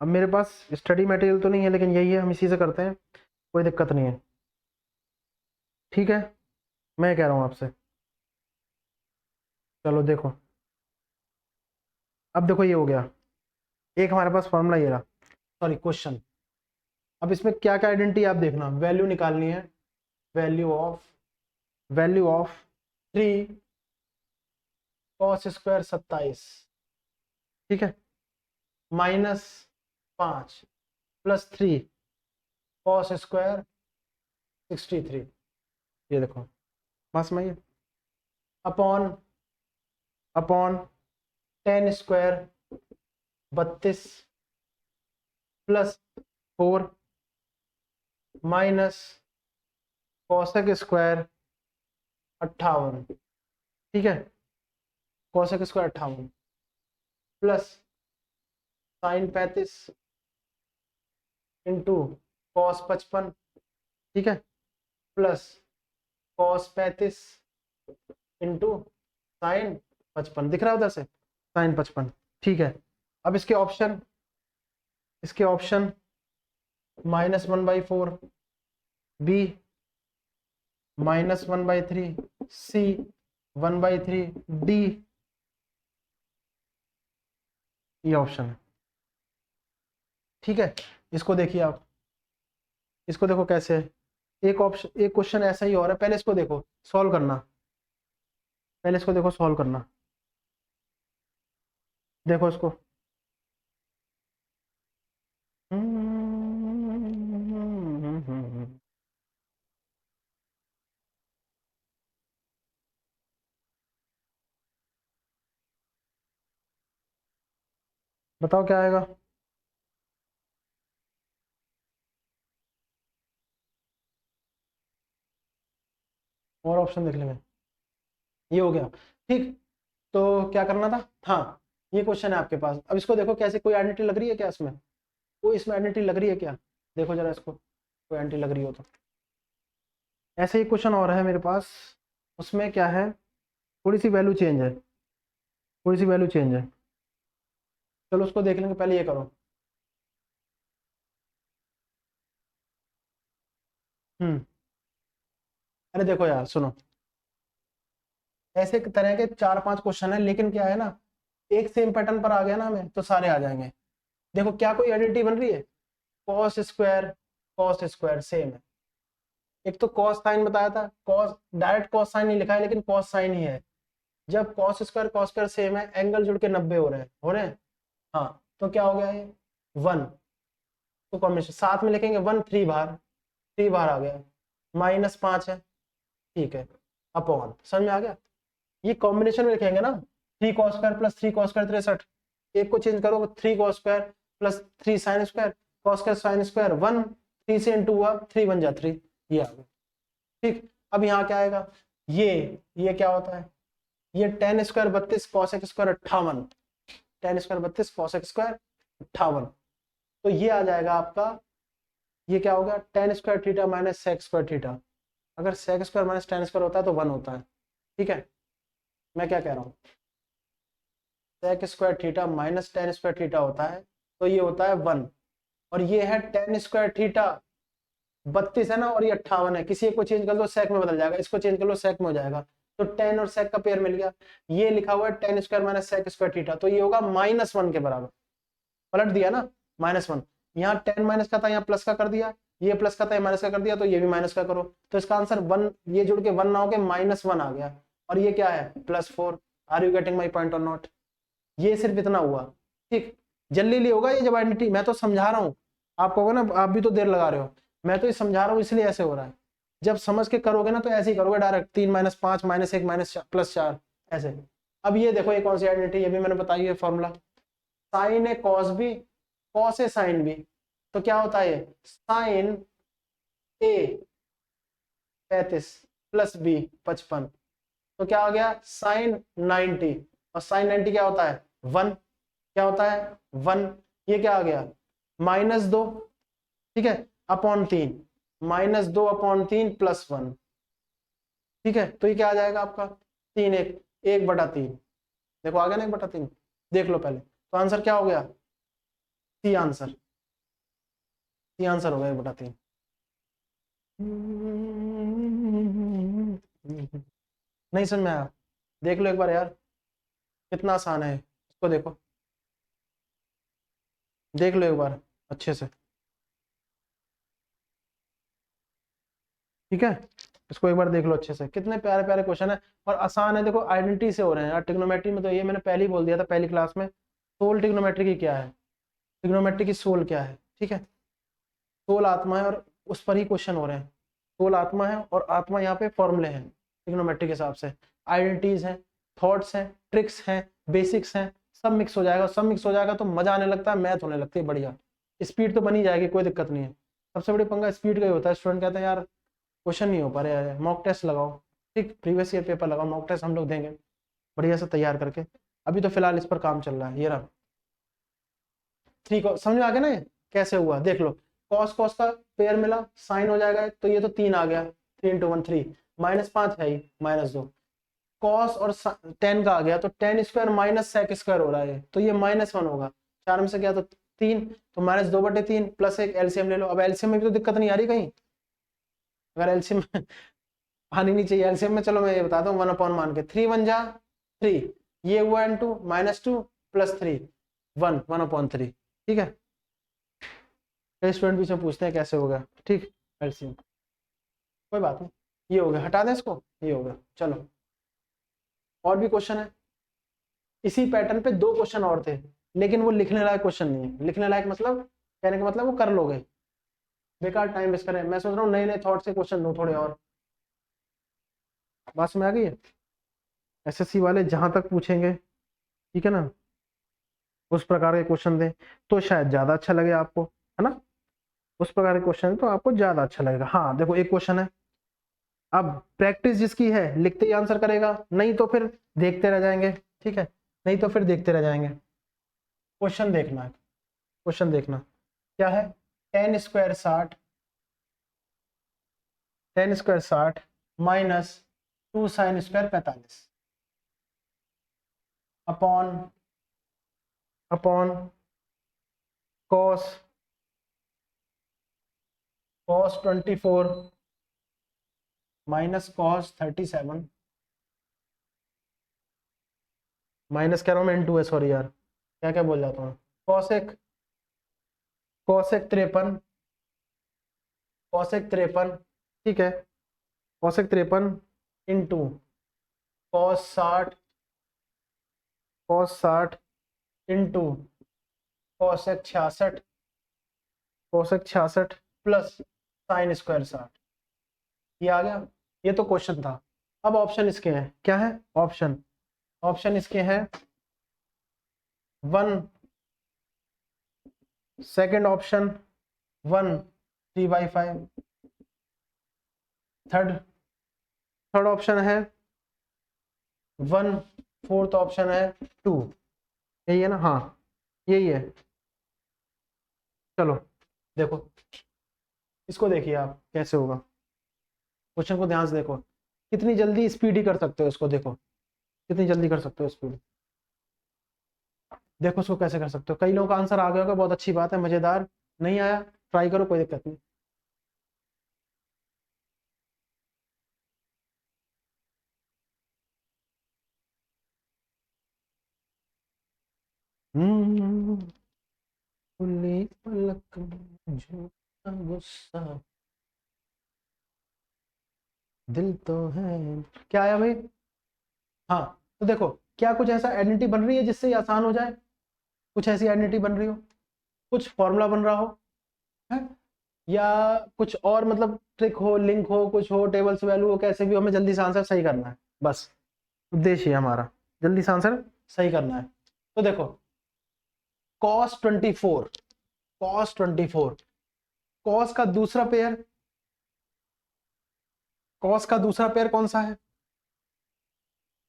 अब मेरे पास स्टडी मटेरियल तो नहीं है, लेकिन यही है, हम इसी से करते हैं, कोई दिक्कत नहीं है, ठीक है। मैं कह रहा हूँ आपसे, चलो देखो, अब देखो ये हो गया, एक हमारे पास फॉर्मूला ये रहा, सॉरी क्वेश्चन। अब इसमें क्या क्या आइडेंटिटी आप देखना, वैल्यू निकालनी है, वैल्यू ऑफ 3 cos स्क्वायर 27, ठीक है, -5 + 3 cos स्क्वायर 63, ये देखो बस में ये upon tan square 32 + 4 minus cosec square 58, ठीक है, cosec square 58 plus sign 35 into cos 55, ठीक है, प्लस कॉस 35 इंटू साइन 55, दिख रहा है उधर से साइन 55, ठीक है। अब इसके ऑप्शन -1/4, बी -1/3, सी 1/3, डी ये ऑप्शन है, ठीक है। इसको देखिए आप, इसको देखो कैसे है, एक ऑप्शन, एक क्वेश्चन ऐसा ही हो रहा है, पहले इसको देखो सॉल्व करना, पहले इसको देखो सॉल्व करना, देखो इसको, बताओ क्या आएगा। और ऑप्शन देख लेंगे, ये हो गया, ठीक। तो क्या करना था, हाँ ये क्वेश्चन है आपके पास। अब इसको देखो कैसे, कोई आइडेंटिटी लग रही है क्या इसमें, कोई इसमें आइडेंटिटी लग रही है क्या, देखो जरा इसको, कोई आइडेंटिटी लग रही हो तो। ऐसे ही क्वेश्चन और है मेरे पास, उसमें क्या है, थोड़ी सी वैल्यू चेंज है, थोड़ी सी वैल्यू चेंज है, चलो उसको देख लेंगे, पहले ये करो। अरे देखो यार सुनो, ऐसे तरह के 4-5 क्वेश्चन है, लेकिन क्या है ना, एक सेम पैटर्न पर आ गया ना हमें तो सारे आ जाएंगे। देखो क्या कोई आइडेंटिटी बन रही है, कॉस स्क्वायर सेम है, एक तो कॉस साइन बताया था, कॉस डायरेक्ट कॉस साइन नहीं लिखा है लेकिन कॉस साइन ही है। जब कॉस स्क्वायर सेम है, एंगल जुड़ के 90 हो रहे हैं, हाँ, तो क्या हो गया ये 1, तो कॉम्बिनेशन साथ में लिखेंगे 1, 3 बार आ गया, -5 है, ठीक है, अपॉन, समझ में आ गया। ये कॉम्बिनेशन में लिखेंगे ना, 3 cos स्क्वायर + 3 cos स्क्वायर 63, एक को चेंज करो 3 cos square + 3 sin square, cos square sin square 1, 3 से इंटू हुआ 3 बन जा 3, ये आ गया, ठीक। अब यहाँ क्या आएगा, ये क्या होता है, ये tan square 32 cosec square 58, tan square 32 cosec square 58, तो ये आ जाएगा आपका, ये क्या होगा, tan square theta minus sec square theta, अगर sec square minus tan square होता है तो 1 होता है, ठीक है। मैं क्या कह रहा हूँ, sec square theta minus tan square theta होता है, तो ये होता है 1, और ये है tan स्क्वायर थीटा 32 है ना, और ये 58 है, किसी एक को चेंज कर लो sec में बदल जाएगा, इसको चेंज कर लो sec में हो जाएगा, तो tan और sec का पेयर मिल गया। ये लिखा हुआ है tan square minus sec square theta, तो ये होगा -1 के बराबर, पलट दिया ना, -1। यहाँ 10 माइनस का था, यहाँ प्लस का कर दिया, ये प्लस का था, माइनस का कर दिया, तो ये भी माइनस का करो, तो इसका आंसर 1, ये जुड़ के 1 ना होके -1 आ गया, और ये क्या है +4। Are you getting my point और नॉट? ये सिर्फ इतना हुआ, ठीक। जल्दी लिए होगा ये जब आइडेंटिटी, मैं तो समझा रहा हूँ, आप कहोगे ना आप भी तो देर लगा रहे हो, मैं तो ये समझा रहा हूँ इसलिए ऐसे हो रहा है। जब समझ के करोगे ना तो ऐसे ही करोगे डायरेक्ट, 3 - 5 -1 +4 ऐसे। अब ये देखो ये कौन सी आइडेंटिटी, ये भी मैंने बताई है formula, sign A cos B cos A sine B, तो क्या होता है साइन ए 35 प्लस बी 55, तो क्या आ गया साइन 90, और साइन 90 क्या होता है 1, क्या होता है 1, ये क्या आ गया -2, ठीक है, अपॉन 3, -2/3 +1, ठीक है, तो ये क्या आ जाएगा आपका 3 1/3, देखो आ गया ना 1/3, देख लो पहले, तो आंसर क्या हो गया सी आंसर, सी आंसर हो गया 1/3। नहीं समझ में आया, देख लो एक बार यार, कितना आसान है इसको देखो, देख लो एक बार अच्छे से, ठीक है, इसको एक बार देख लो अच्छे से, कितने प्यारे प्यारे क्वेश्चन है और आसान है। देखो आइडेंटिटी से हो रहे हैं यार, ट्रिग्नोमेट्री में तो ये मैंने पहले ही बोल दिया था पहली क्लास में, सोल ट्रिग्नोमेट्री की क्या है, ट्रिग्नोमेट्री की सोल क्या है, ठीक है, सोल आत्मा है और उस पर ही क्वेश्चन हो रहे हैं, सोल आत्मा है और आत्मा यहाँ पे फॉर्मूले हैं ट्रिग्नोमेट्री के हिसाब से, आइडेंटिटीज हैं, थॉट्स हैं, ट्रिक्स हैं, बेसिक्स हैं, सब मिक्स हो जाएगा, सब मिक्स हो जाएगा तो मजा आने लगता है, मैथ होने लगती है बढ़िया, स्पीड तो बनी जाएगी, कोई दिक्कत नहीं है। सबसे बड़ी पंगा स्पीड का ही होता है, स्टूडेंट कहते हैं यार क्वेश्चन नहीं हो पा रहे यार, मॉक टेस्ट लगाओ, ठीक, प्रीवियस ईयर पेपर लगाओ, मॉक टेस्ट हम लोग देंगे बढ़िया से तैयार करके, अभी तो फिलहाल इस पर काम चल रहा है, ये रहा, ठीक है, समझ में आ गया ना ये कैसे हुआ, देख लो, कॉस कॉस का पेयर मिला, साइन हो जाएगा, तो ये तो 3 आ गया, 3 × 1 3, -5 है ही, -2, कॉस और 10 का आ गया, तो 10² -sec² हो रहा है, तो ये -1 होगा, 4 में से गया तो 3, तो -2/3 +1, एलसीएम ले लो, अब एलसीएम में भी तो दिक्कत नहीं आ रही कहीं, अगर एलसीएम आनी नहीं चाहिए एलसीएम में, चलो मैं ये बताता हूँ 1 मान के, 3 1 जा 3, ये हुआ × -2 +3 1 1/3, ठीक है, कई स्टूडेंट भी से पूछते हैं कैसे होगा, ठीक, एलसीएम कोई बात नहीं, ये हो गया, हटा दें इसको, ये हो गया, चलो और भी क्वेश्चन है इसी पैटर्न पे, 2 क्वेश्चन और थे, लेकिन वो लिखने लायक क्वेश्चन नहीं है, लिखने लायक मतलब कहने का मतलब वो कर लोगे, बेकार टाइम वेस्ट करें, मैं सोच रहा हूँ नए नए थॉट से क्वेश्चन दूं थोड़े और, बात समझ आ गई है, एसएससी वाले जहां तक पूछेंगे, ठीक है ना, उस प्रकार के क्वेश्चन दें तो शायद ज्यादा अच्छा लगे आपको, है ना, उस प्रकार के क्वेश्चन तो आपको ज्यादा अच्छा लगेगा। हाँ देखो एक क्वेश्चन है, अब प्रैक्टिस जिसकी है लिखते ही आंसर करेगा, नहीं तो फिर देखते रह जाएंगे, ठीक है, नहीं तो फिर देखते रह जाएंगे, क्वेश्चन देखना है, क्वेश्चन देखना क्या है, 10² 60, 10² 60 -2 sin² 45 upon upon cos 24 -cos 37, minus कह रहा हूँ मैं, इनटू है, सॉरी यार क्या क्या बोल जाता हूँ, cosec 53 cosec 53, ठीक है, cosec 53 into cos 60 into cosec 66 plus sin² 60, ये आ गया, ये तो क्वेश्चन था। अब ऑप्शन इसके हैं, क्या है ऑप्शन, ऑप्शन इसके हैं 1 सेकेंड ऑप्शन 1 3/5, थर्ड ऑप्शन है 1, फोर्थ ऑप्शन है 2, यही है ना, हाँ यही है, चलो देखो इसको देखिए आप कैसे होगा, क्वेश्चन को ध्यान से देखो, कितनी जल्दी स्पीड ही कर सकते हो इसको, देखो कितनी जल्दी कर सकते हो स्पीड, देखो इसको कैसे कर सकते हो, कई लोगों का आंसर आ गया होगा, बहुत अच्छी बात है, मजेदार, नहीं आया ट्राई करो, कोई दिक्कत नहीं। खुली पलक में झूठा गुस्सा, दिल तो है। क्या आया भाई? हाँ, तो देखो क्या कुछ ऐसा आइडेंटिटी बन रही है जिससे ये आसान हो जाए? कुछ ऐसी आइडेंटिटी बन रही हो, कुछ फॉर्मूला बन रहा हो है, या कुछ और मतलब ट्रिक हो, लिंक हो, कुछ हो, टेबल्स वैल्यू हो, कैसे भी हो, हमें जल्दी से आंसर सही करना है, बस उद्देश्य है हमारा जल्दी से आंसर सही करना है। तो देखो cos 24, cos 24, cos का दूसरा पेयर, cos का दूसरा पेयर कौन सा है?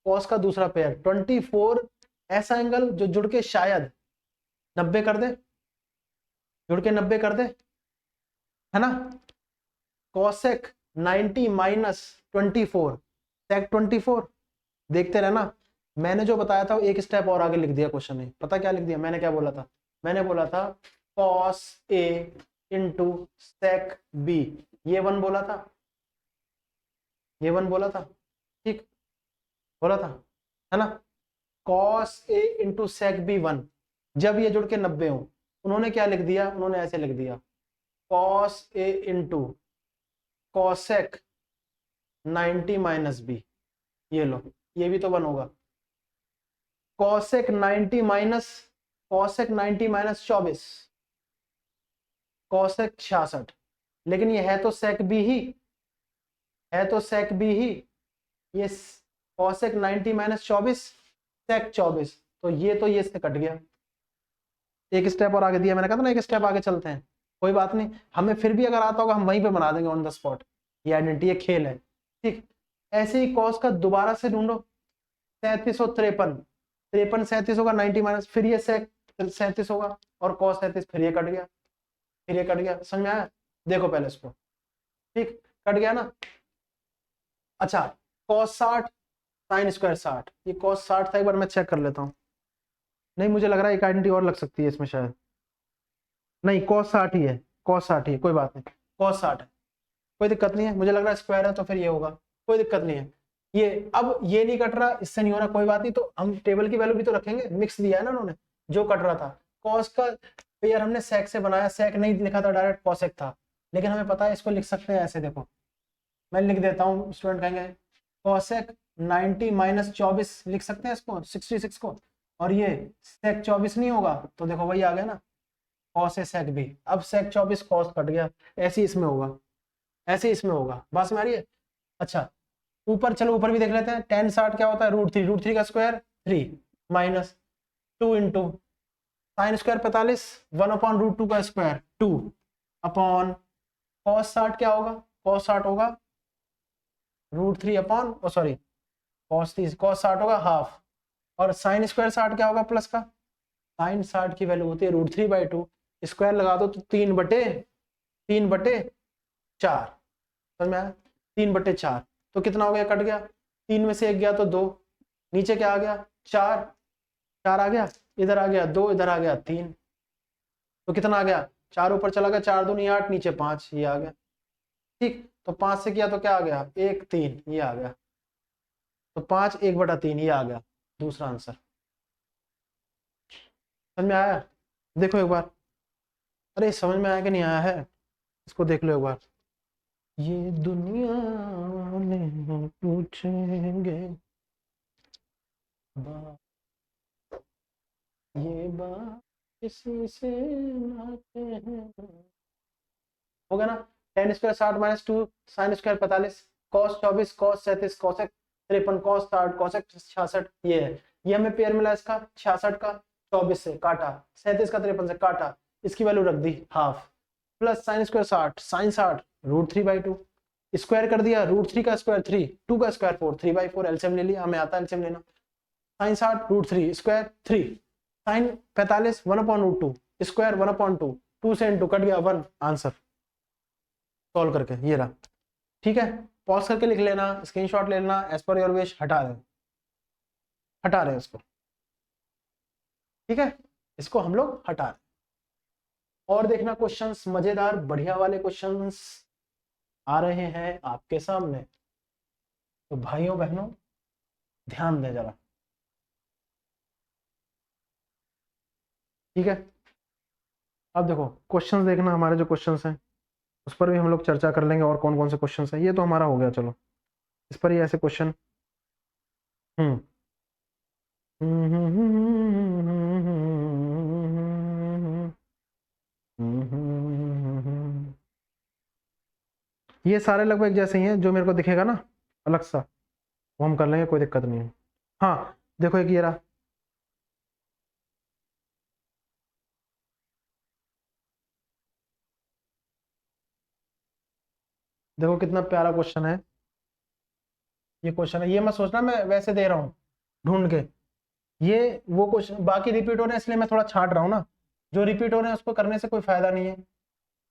cos का दूसरा पेयर 24, ऐसा एंगल जो जुड़ के शायद 90 कर दे, जुड़ के 90 कर दे, है ना। cosec 90 माइनस 24 sec 24, देखते रहना। मैंने जो बताया था वो एक स्टेप और आगे लिख दिया क्वेश्चन में, पता क्या लिख दिया मैंने? क्या बोला था? मैंने बोला था cos a into sec b, ये वन बोला था, ये वन बोला था, ठीक बोला था, है ना। cos a into sec b 1, जब ये जुड़ के 90 हो, उन्होंने क्या लिख दिया? उन्होंने ऐसे लिख दिया cos a into cosec 90 minus b, ये लो, ये भी तो वन होगा। cosec 90 minus, cosec 90 minus 24, cosec 66, लेकिन ये है तो sec b ही, है तो sec b ही, ये cosec 90 माइनस 24 sec 24, तो ये से कट गया, एक स्टेप और आगे दिया, मैंने कहा था ना एक स्टेप आगे चलते हैं, कोई बात नहीं, हमें फिर भी अगर आता होगा हम वहीं पे बना देंगे ऑन द स्पॉट, ये आइडेंटिटी, ये खेल है, ठीक। ऐसे ही cos का दोबारा से ढूंढो, 3753, 37 होगा 90 माइनस, फिर ये sec 37 होगा, और cos 37, फिर ये कट गया, फिर ये कट गया, समझ में आया? देखो पहले इसको, ठीक, कट गया ना। अच्छा, cos 60 sin स्क्वायर 60, ये cos 60 था, एक बार मैं चेक कर लेता हूँ, नहीं मुझे लग रहा है एक आइडेंटिटी और लग सकती है इसमें शायद, नहीं cos 60 ही है, cos 60 ही है, कोई बात नहीं, cos 60 है, कोई दिक्कत नहीं है, मुझे लग रहा है स्क्वायर है तो फिर ये होगा, कोई दिक्कत नहीं है। ये अब ये नहीं कट रहा, इससे नहीं हो रहा, कोई बात नहीं, तो हम टेबल की वैल्यू भी तो रखेंगे, मिक्स दिया है ना उन्होंने, जो कट रहा था cos का पेयर हमने sec से बनाया, sec नहीं लिखा था, डायरेक्ट cosec था, लेकिन हमें पता है इसको लिख सकते हैं ऐसे, देखो मैं लिख देता हूँ, स्टूडेंट कहेंगे cosec 90 माइनस 24 लिख सकते हैं इसको, 66 को, और ये sec 24 नहीं होगा, तो देखो वही आ गया ना, cos है sec भी, अब sec 24 cos कट गया, ऐसे ही इसमें होगा, ऐसे ही इसमें होगा, बात में आ रही है। अच्छा ऊपर चलो, ऊपर भी देख लेते हैं, tan 60 क्या होता है? √3 का square 3 minus 2 into sine square 45 1/√2 का स्क्वायर 2 अपॉन cos 60 क्या होगा? cos 60 होगा √3 अपॉन, सॉरी cos 60 होगा हाफ, और साइन स्क्वायर 60 क्या होगा? प्लस का, साइन 60 की वैल्यू होती है √3/2, स्क्वायर लगा दो तो 3/4, समझ में आया? 3/4, तो कितना हो गया? कट गया, 3 में से 1 गया तो 2, नीचे क्या आ गया? 4, 4 आ गया, इधर आ गया 2, इधर आ गया 3, तो कितना आ गया? 4 ऊपर चला गया, 4 दूनी 8, नीचे 5, ये आ गया, ठीक। तो 5 से किया तो क्या आ गया? 1 3, ये आ गया, तो 5 1/3, ये आ गया दूसरा आंसर, समझ में आया? देखो एक बार, अरे समझ में आया कि नहीं आया है, इसको देख लो एक बार। ये दुनिया वाले पूछेंगे ये बात किसी से ना कहें, हो गया ना। tan square 60 minus 2 sign square 45 cos 24 cos 37 cosec 53 cos 60 cosec 66, ये है, ये हमें पेयर मिला इसका 66 का 24 से काटा, 37 का 53 से काटा, इसकी वैल्यू रख दी half, plus sine square 60 sine 60 √3/2, square कर दिया, √3 का स्क्वायर 3, 2 का स्क्वायर 4, 3/4, एलसीएम ले लिया, हमें आता है एलसीएम लेना, साइन 60 √3 स्क्वायर 3, साइन 45 1/√2 स्क्वायर 1/2, 2 से इनटू कट गया 1, आंसर सॉल्व करके ये रहा, ठीक है। पॉज करके लिख लेना, स्क्रीनशॉट ले लेना, एज पर योर विश हटा दें, हटा रहे हैं इसको, ठीक है, इसको हम लोग हटा रहे। और देखना क्वेश्चंस मजेदार बढ़िया वाले क्वेश्चंस आ रहे हैं आपके सामने, तो भाइयों बहनों ध्यान दें जरा, ठीक है। अब देखो क्वेश्चंस देखना, हमारे जो क्वेश्चंस हैं उस पर भी हम लोग चर्चा कर लेंगे और कौन कौन से क्वेश्चंस हैं। ये तो हमारा हो गया, चलो इस पर ही ऐसे क्वेश्चन। हम्म ये सारे लगभग एक जैसे ही हैं, जो मेरे को दिखेगा ना अलग सा वो हम कर लेंगे, कोई दिक्कत नहीं है। हाँ देखो एक ये रहा, देखो कितना प्यारा क्वेश्चन है। ये क्वेश्चन है, ये मत सोचना मैं वैसे दे रहा हूँ ढूंढ के, ये वो क्वेश्चन बाकी रिपीट हो रहे हैं इसलिए मैं थोड़ा छांट रहा हूँ ना। जो रिपीट हो रहे हैं उसको करने से कोई फायदा नहीं है।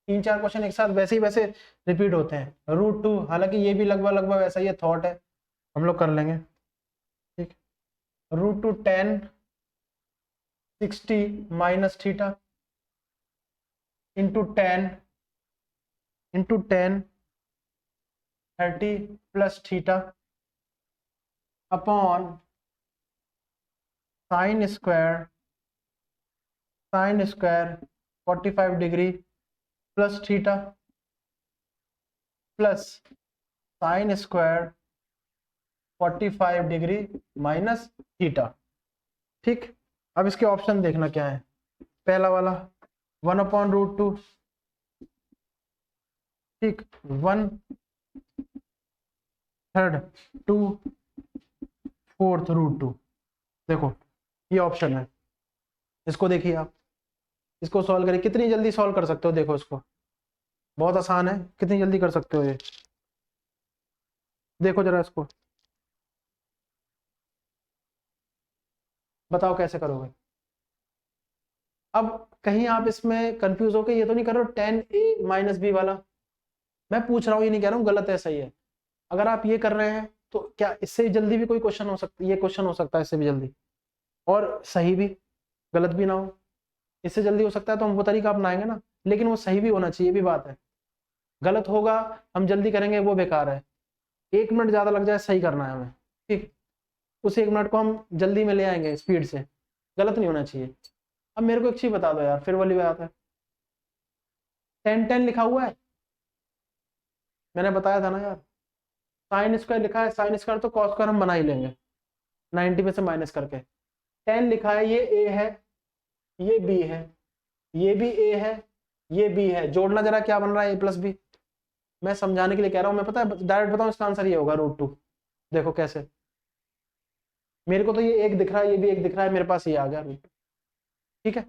3-4 क्वेश्चन एक साथ वैसे ही वैसे रिपीट होते हैं। रूट 2, हालांकि ये भी लगभग लगभग वैसा ही थॉट है, हम लोग कर लेंगे। ठीक, root 2 10 60 minus theta into 10 30 plus theta upon sine square 45 degree plus theta plus sine square 45 degree minus theta. ठीक, अब इसके ऑप्शन देखना क्या है। पहला वाला 1/√2, ठीक, 1/3 2/4√2। देखो ये ऑप्शन है, इसको देखिए आप, इसको सॉल्व करिए। कितनी जल्दी सॉल्व कर सकते हो, देखो इसको, बहुत आसान है, कितनी जल्दी कर सकते हो ये, देखो जरा इसको, बताओ कैसे करोगे। अब कहीं आप इसमें कंफ्यूज हो के ये तो नहीं कर रहे हो 10a-b वाला, मैं पूछ रहा हूँ, ये नहीं कह रहा हूँ गलत है सही है। अगर आप ये कर रहे हैं तो क्या इससे जल्दी भी कोई क्वेश्चन हो सकता है, ये क्वेश्चन हो सकता है इससे भी जल्दी, और सही भी, गलत भी ना हो। इससे जल्दी हो सकता है तो हम वो तरीका अपनाएंगे ना, लेकिन वो सही भी होना चाहिए, भी बात है। गलत होगा, हम जल्दी करेंगे वो बेकार है। 1 मिनट ज्यादा लग जाए सही करना है हमें, ठीक, उस 1 मिनट को हम जल्दी में ले आएंगे स्पीड से, गलत नहीं होना चाहिए। अब मेरे को एक चीज बता दो यार, फिर वाली बात है, 10 10 लिखा हुआ है, मैंने बताया था ना यार। साइन स्क्वायर लिखा है, साइन स्क्वायर तो कॉस स्क्वायर हम बना ही लेंगे 90 में से माइनस करके। 10 लिखा है, ये ए है, ये बी है, ये भी ए है, ये बी है, जोड़ना जरा क्या बन रहा है, a+b। मैं समझाने के लिए कह रहा हूँ, मैं पता है डायरेक्ट बताऊं, इसका आंसर ये होगा √2। देखो कैसे, मेरे को तो ये एक दिख रहा है, ये भी एक दिख रहा है, मेरे पास ये आ गया √2। ठीक है,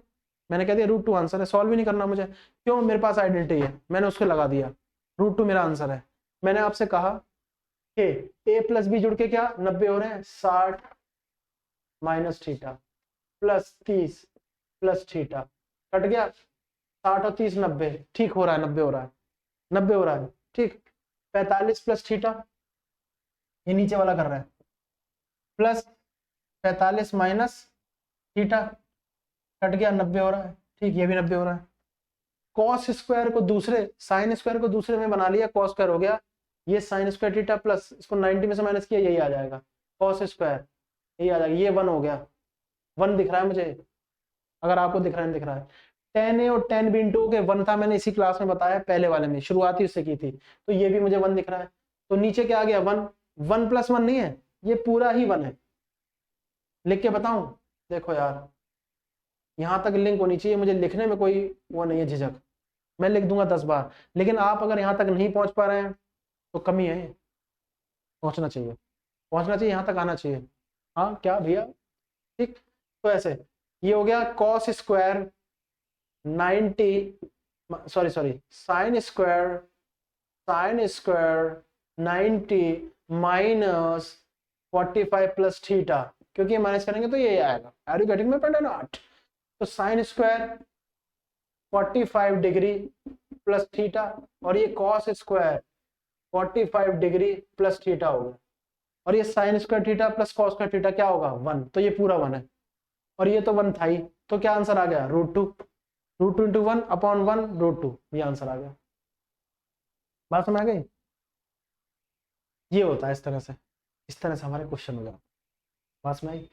मैंने कह दिया √2 आंसर है, सॉल्व भी नहीं करना मुझे, क्यों, मेरे पास आइडेंटिटी है, मैंने उसको लगा दिया, √2 मेरा आंसर है। मैंने आपसे कहा कि a+b जुड़ के क्या 90 हो रहे हैं, 60 minus theta plus 30 plus theta, cut गया, 60 और 30 90, ठीक हो रहा है, 90 हो रहा है, 90 हो रहा है, ठीक। 45 प्लस थीटा, ये नीचे वाला कर रहा है, प्लस 45 माइनस थीटा, कट गया, 90 हो रहा है, ठीक, ये भी 90 हो रहा है। कॉस स्क्वायर को दूसरे, साइन स्क्वायर को दूसरे में बना लिया, कॉस स्क्वायर हो गया, ये साइन स्क्वायर थीटा प्लस इसको 90 में से माइनस किया, यही आ जाएगा कॉस स्क्वायर, यही आ जाएगा, ये 1 हो गया, 1 दिख रहा है मुझे, अगर आपको दिख रहा है, दिख रहा है। 10a और 10b इंटू के 1 था, मैंने इसी क्लास में बताया, पहले वाले में शुरुआत ही उससे की थी, तो ये भी मुझे 1 दिख रहा है, तो नीचे क्या आ गया 1, 1+1 नहीं है, ये पूरा ही 1 है। लिख के बताऊं, देखो यार, यहां तक लिंक होनी चाहिए, मुझे लिखने में कोई वो नहीं है झिझक, मैं लिख दूंगा 10 बार, लेकिन आप अगर यहां तक नहीं पहुंच पा रहे हैं तो कमी है, पहुंचना चाहिए, पहुंचना चाहिए, यहां तक आना चाहिए। हाँ क्या भैया, ठीक, तो ऐसे ये हो गया cos square 90, sorry sorry, sine square 90 minus 45 plus theta, क्योंकि ये माइनस करेंगे तो ये आएगा, are you getting my point और नॉट। तो sine square 45 degree plus theta, और ये cos square 45 degree plus theta होगा, और ये sine square theta plus cos square theta क्या होगा 1, तो ये पूरा 1 है, और ये तो 1 था ही, तो क्या आंसर आ गया √2, √2 इंटू 1 अपॉन 1 √2, ये आंसर आ गया। बात समझ आ गई, ये होता है इस तरह से, इस तरह से हमारे क्वेश्चन हो जाते, बात समझ आई।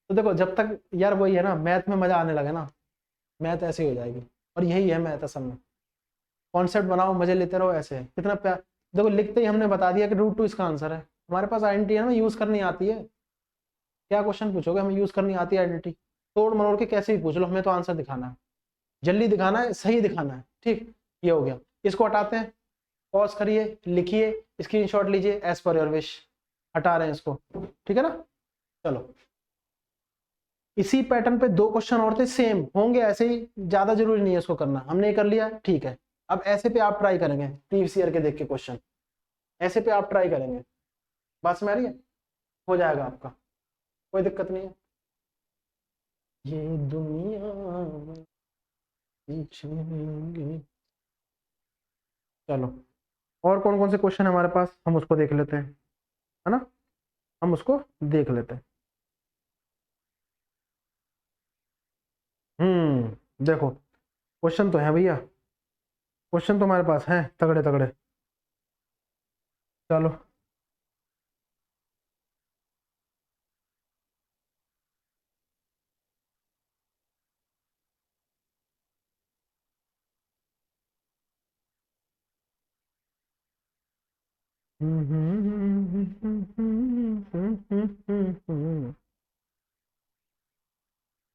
तो देखो जब तक यार वही है ना, मैथ में मजा आने लगे ना, मैथ ऐसे ही हो जाएगी, और यही है मैथ असल में। कॉन्सेप्ट बनाओ, मजे लेते रहो, ऐसे है। कितना प्यार, देखो लिखते ही हमने बता दिया कि रूट 2 इसका आंसर है। हमारे पास आइडेंटिटी है ना, यूज करनी आती है। क्या क्वेश्चन पूछोगे, हमें यूज करनी आती है आइडेंटिटी, तोड़ मरोड़ के कैसे भी पूछ लो, हमें तो आंसर दिखाना है, जल्दी दिखाना है, सही दिखाना है। ठीक, ये हो गया। इसको हटाते हैं, पॉज करिए, लिखिए, स्क्रीनशॉट लीजिए, एज पर योर विश। हटा रहे हैं इसको, ठीक है ना। चलो, इसी पैटर्न पे 2 क्वेश्चन और थे, सेम होंगे ऐसे ही, ज्यादा जरूरी नहीं है इसको करना, हमने कर लिया, ठीक है। अब ऐसे पे आप ट्राई करेंगे, प्रीवियस ईयर के देख के क्वेश्चन ऐसे पे आप ट्राई करेंगे, बात समझ आ रही है, हो जाएगा आपका, कोई दिक्कत नहीं है। ये दुनिया पीछे। चलो, और कौन कौन से क्वेश्चन है हमारे पास, हम उसको देख लेते हैं, है ना, हम उसको देख लेते हैं। देखो, क्वेश्चन तो है भैया, क्वेश्चन तो हमारे पास है तगड़े तगड़े। चलो,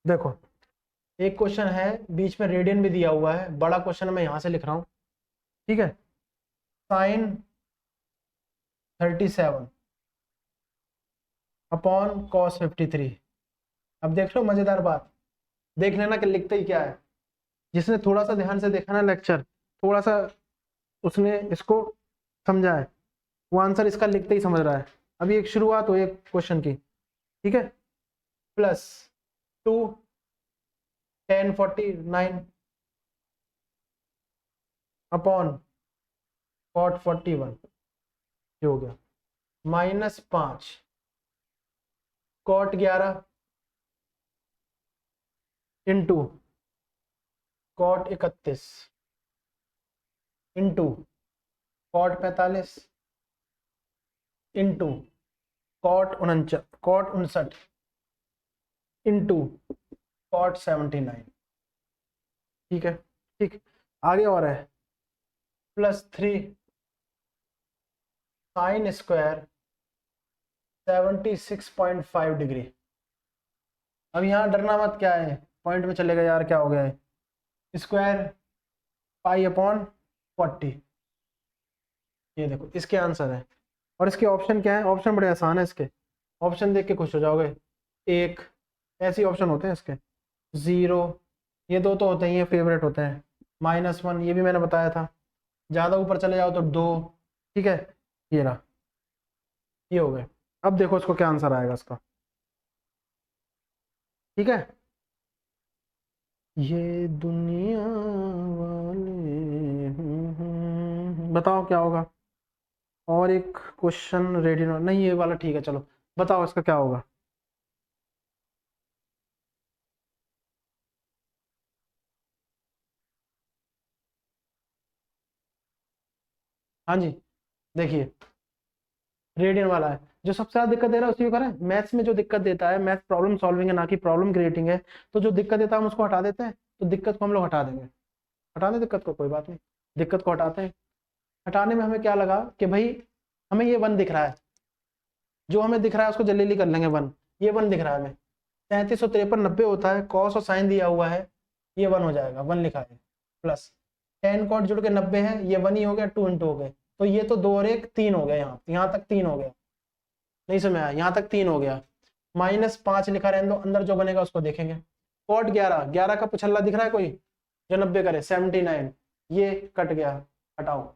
देखो, एक क्वेश्चन है, बीच में रेडियन भी दिया हुआ है, बड़ा क्वेश्चन मैं यहां से लिख रहा हूं, ठीक है। Sine 37 upon cos 53। अब देख लो, मजेदार बात, देख लेना कि लिखते ही क्या है। जिसने थोड़ा सा ध्यान से देखा ना लेक्चर, थोड़ा सा उसने इसको समझा है, वो आंसर इसका लिखते ही समझ रहा है। अभी एक शुरुआत हो एक क्वेश्चन की, ठीक है। प्लस 2 tan 49 अपॉन cot 41, ये हो गया। -5 cot 11 into cot 31 into cot 45 into cot 59 into cot 79, ठीक है। ठीक, आगे और है, +3 साइन स्क्वायर 76.5 डिग्री। अब यहाँ डरना मत, क्या है पॉइंट में चलेगा यार, क्या हो गया है, स्क्वायर पाई अपॉन 40। ये देखो, इसके आंसर है। और इसके ऑप्शन क्या है, ऑप्शन बड़े आसान है इसके, ऑप्शन देख के खुश हो जाओगे। एक, ऐसे ऑप्शन होते हैं इसके, 0, ये दो तो होते ही हैं, फेवरेट होते हैं, -1, ये भी मैंने बताया था, ज़्यादा ऊपर चले जाओ तो 2, ठीक है। ये रहा, ये हो गए। अब देखो इसको क्या आंसर आएगा इसका, ठीक है। ये दुनिया वाले, बताओ क्या होगा। और एक क्वेश्चन रेडी नहीं, ये वाला ठीक है, चलो बताओ इसका क्या होगा। हाँ जी, देखिए, रेडियन वाला है जो सबसे ज्यादा दिक्कत दे रहा है, उसी को करें। मैथ्स में जो दिक्कत देता है, मैथ प्रॉब्लम सॉल्विंग है ना कि प्रॉब्लम क्रिएटिंग है, तो जो दिक्कत देता है हम उसको हटा देते हैं, तो दिक्कत को हम लोग हटा देंगे, हटा दें दिक्कत को, कोई बात नहीं, दिक्कत को हटाते हैं। हटाने में हमें क्या लगा कि भाई हमें ये 1 दिख रहा है, जो हमें दिख रहा है उसको जल्दी कर लेंगे 1, ये 1 दिख रहा है हमें, 3753 90 होता है, कॉस और साइन दिया हुआ है, ये 1 हो जाएगा, 1 लिखा है, प्लस टेन कॉट जुड़ के 90 है, ये 1 ही हो गया, 2 इंटू हो गए, तो ये तो 2 और 1 3 हो गया, यहाँ तक 3 हो गया, नहीं समझ आया, यहाँ तक 3 हो गया। -5 लिखा रहने दो, अंदर जो बनेगा उसको देखेंगे। कॉट 11 का पुछल्ला दिख रहा है कोई जो 90 करे, 79, ये कट गया, हटाओ।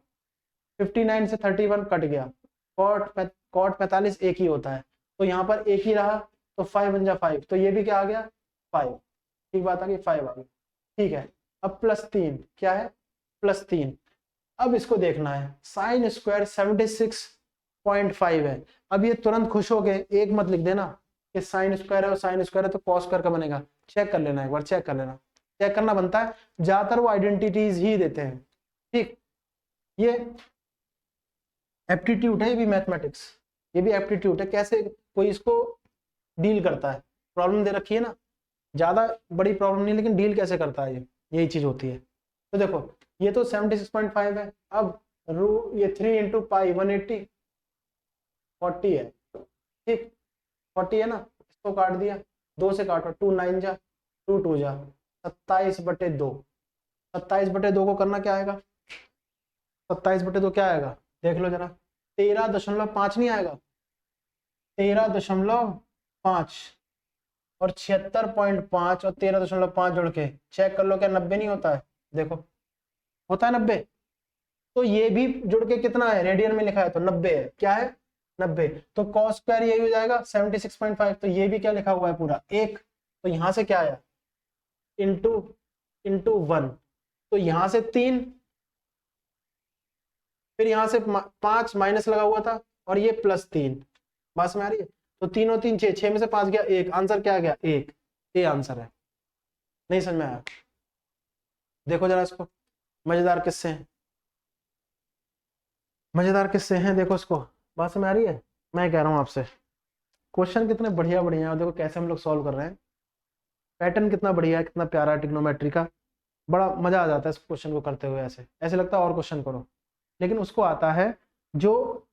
59 से 31 कट गया, कॉट 45 एक ही होता है, तो यहाँ पर एक ही रहा, तो 5 बन जा 5, तो ये भी क्या आ गया 5, ठीक बात आ गई, 5 आ गई, ठीक है। अब +3 क्या है, +3। अब इसको देखना है, साइन स्क्वायर 76.5 है। अब ये तुरंत खुश हो गए, एक मत लिख देना कि साइन स्क्वायर है और साइन स्क्वायर है तो कॉस स्क्वायर का बनेगा, चेक कर लेना, एक बार चेक कर लेना, चेक करना बनता है, ज्यादातर वो आइडेंटिटीज ही देते हैं, ठीक। ये एप्टीट्यूड है, ये भी मैथमेटिक्स, ये भी एप्टीट्यूड है, कैसे कोई इसको डील करता है, प्रॉब्लम दे रखी है ना, ज्यादा बड़ी प्रॉब्लम नहीं, लेकिन डील कैसे करता है ये, यही चीज होती है, तो देखो ये तो 76.5 है। अब ये 3 इंटू पाई 180 40 है, ठीक 40 है ना, इसको काट दिया, 2 से काटो, 2 9 जा 2 2 जा 27/2। 27/2 को करना क्या आएगा, 27/2 क्या आएगा देख लो जरा, 13.5 नहीं आएगा, 13.5 और 76.5 और 13.5 जोड़ के चेक कर लो क्या 90 नहीं होता है, देखो होता है 90। तो ये भी जुड़ के कितना है, रेडियन में लिखा है तो 90 है, क्या है 90। तो कॉस स्क्वायर यही हो जाएगा 76.5। तो ये भी क्या लिखा हुआ है पूरा 1, तो यहां से क्या आया इंटू इंटू 1, तो यहां से 3, फिर यहां से 5 माइनस लगा हुआ था और ये +3, बात में आ रही है। तो 3 और 3 6, 6 में से 5 गया 1, आंसर क्या आ गया 1, ये आंसर है। नहीं समझ में आया, देखो जरा इसको, मजेदार किस्से हैं, मजेदार किस्से हैं, देखो इसको, बात समझ आ रही है। मैं कह रहा हूँ आपसे क्वेश्चन कितने बढ़िया बढ़िया है, देखो कैसे हम लोग सॉल्व कर रहे हैं, पैटर्न कितना बढ़िया है, कितना प्यारा है ट्रिग्नोमेट्री का, बड़ा मजा आ जाता है इस क्वेश्चन को करते हुए, ऐसे ऐसे लगता है और क्वेश्चन करो, लेकिन उसको आता है जो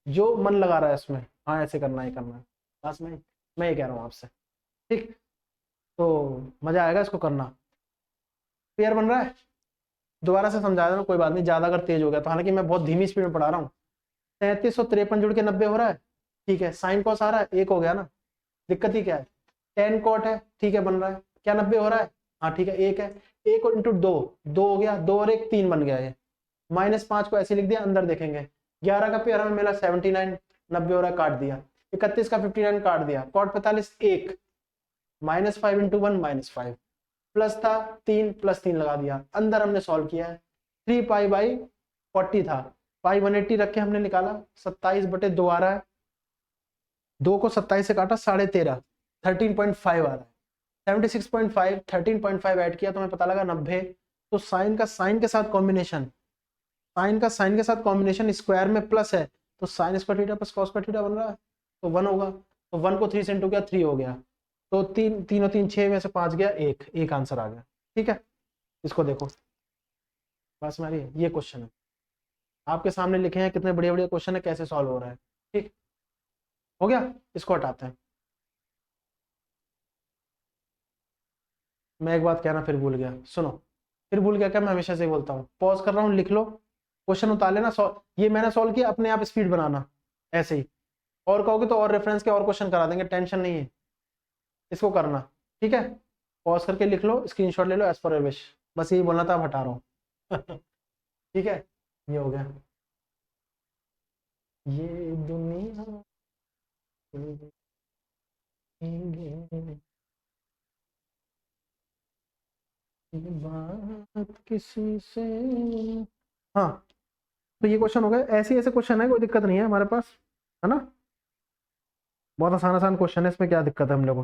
जो मन लगा रहा है इसमें, हाँ ऐसे करना ही करना है, बस मैं ये कह रहा हूँ आपसे, ठीक। तो मजा आएगा इसको करना, क्लियर बन रहा है। दोबारा से समझा देना, कोई बात नहीं, ज्यादा अगर तेज हो गया तो, हालांकि मैं बहुत धीमी स्पीड में पढ़ा रहा हूँ। 3353 जुड़ के 90 हो रहा है, ठीक है, साइन कॉस आ रहा है, 1 हो गया ना, दिक्कत ही क्या है, टेन कॉट है, ठीक है बन रहा है, क्या 90 हो रहा है, हाँ ठीक है 1 है, 1 और इंटू 2, 2 हो गया, 2 और 1 3 बन गया, ये -5 को ऐसे लिख दिया, अंदर देखेंगे 11 का पेयर हमें मिला 79, 90 हो रहा है काट दिया, 31 का 59 काट दिया, कॉट 45 1, -5 इंटू 1 -5, प्लस था 3 +3 लगा दिया, अंदर हमने सॉल्व किया है, 3 पाई/40 था, पाई 180 रख के हमने निकाला, 27/2 आ रहा है, 2 को 27 से काटा 13.5, 13.5 आ रहा है, 76.5 13.5 ऐड किया तो हमें पता लगा 90। तो साइन का साइन के साथ कॉम्बिनेशन, साइन का साइन के साथ कॉम्बिनेशन स्क्वायर में प्लस है, तो sine square theta plus cos square theta बन रहा है, तो 1 होगा, तो 1 को 3 से इंटू किया 3 हो गया, तो 3 3 और 3 6 में से 5 गया 1, एक आंसर आ गया, ठीक है। इसको देखो, बस हमारी ये क्वेश्चन है, आपके सामने लिखे हैं, कितने बढ़िया बढ़िया क्वेश्चन है, कैसे सॉल्व हो रहा है, ठीक हो गया। इसको हटाते हैं, मैं एक बात कहना फिर भूल गया, सुनो, फिर भूल गया क्या, मैं हमेशा से ही बोलता हूँ, पॉज कर रहा हूँ, लिख लो, क्वेश्चन उतार लेना, ये मैंने सॉल्व किया, अपने आप स्पीड बनाना ऐसे ही, और कहोगे तो और रेफरेंस के और क्वेश्चन करा देंगे, टेंशन नहीं है, इसको करना, ठीक है। पॉज करके लिख लो, स्क्रीनशॉट ले लो, एज पर विश, बस यही बोलना था, अब हटा रहा हूँ ठीक है, ये हो गया, ये दुनिया बात किसी से, हाँ तो ये क्वेश्चन हो गए, ऐसे ऐसे क्वेश्चन है, कोई दिक्कत नहीं है हमारे पास, है ना, बहुत आसान आसान क्वेश्चन है, इसमें क्या दिक्कत है हम लोग को,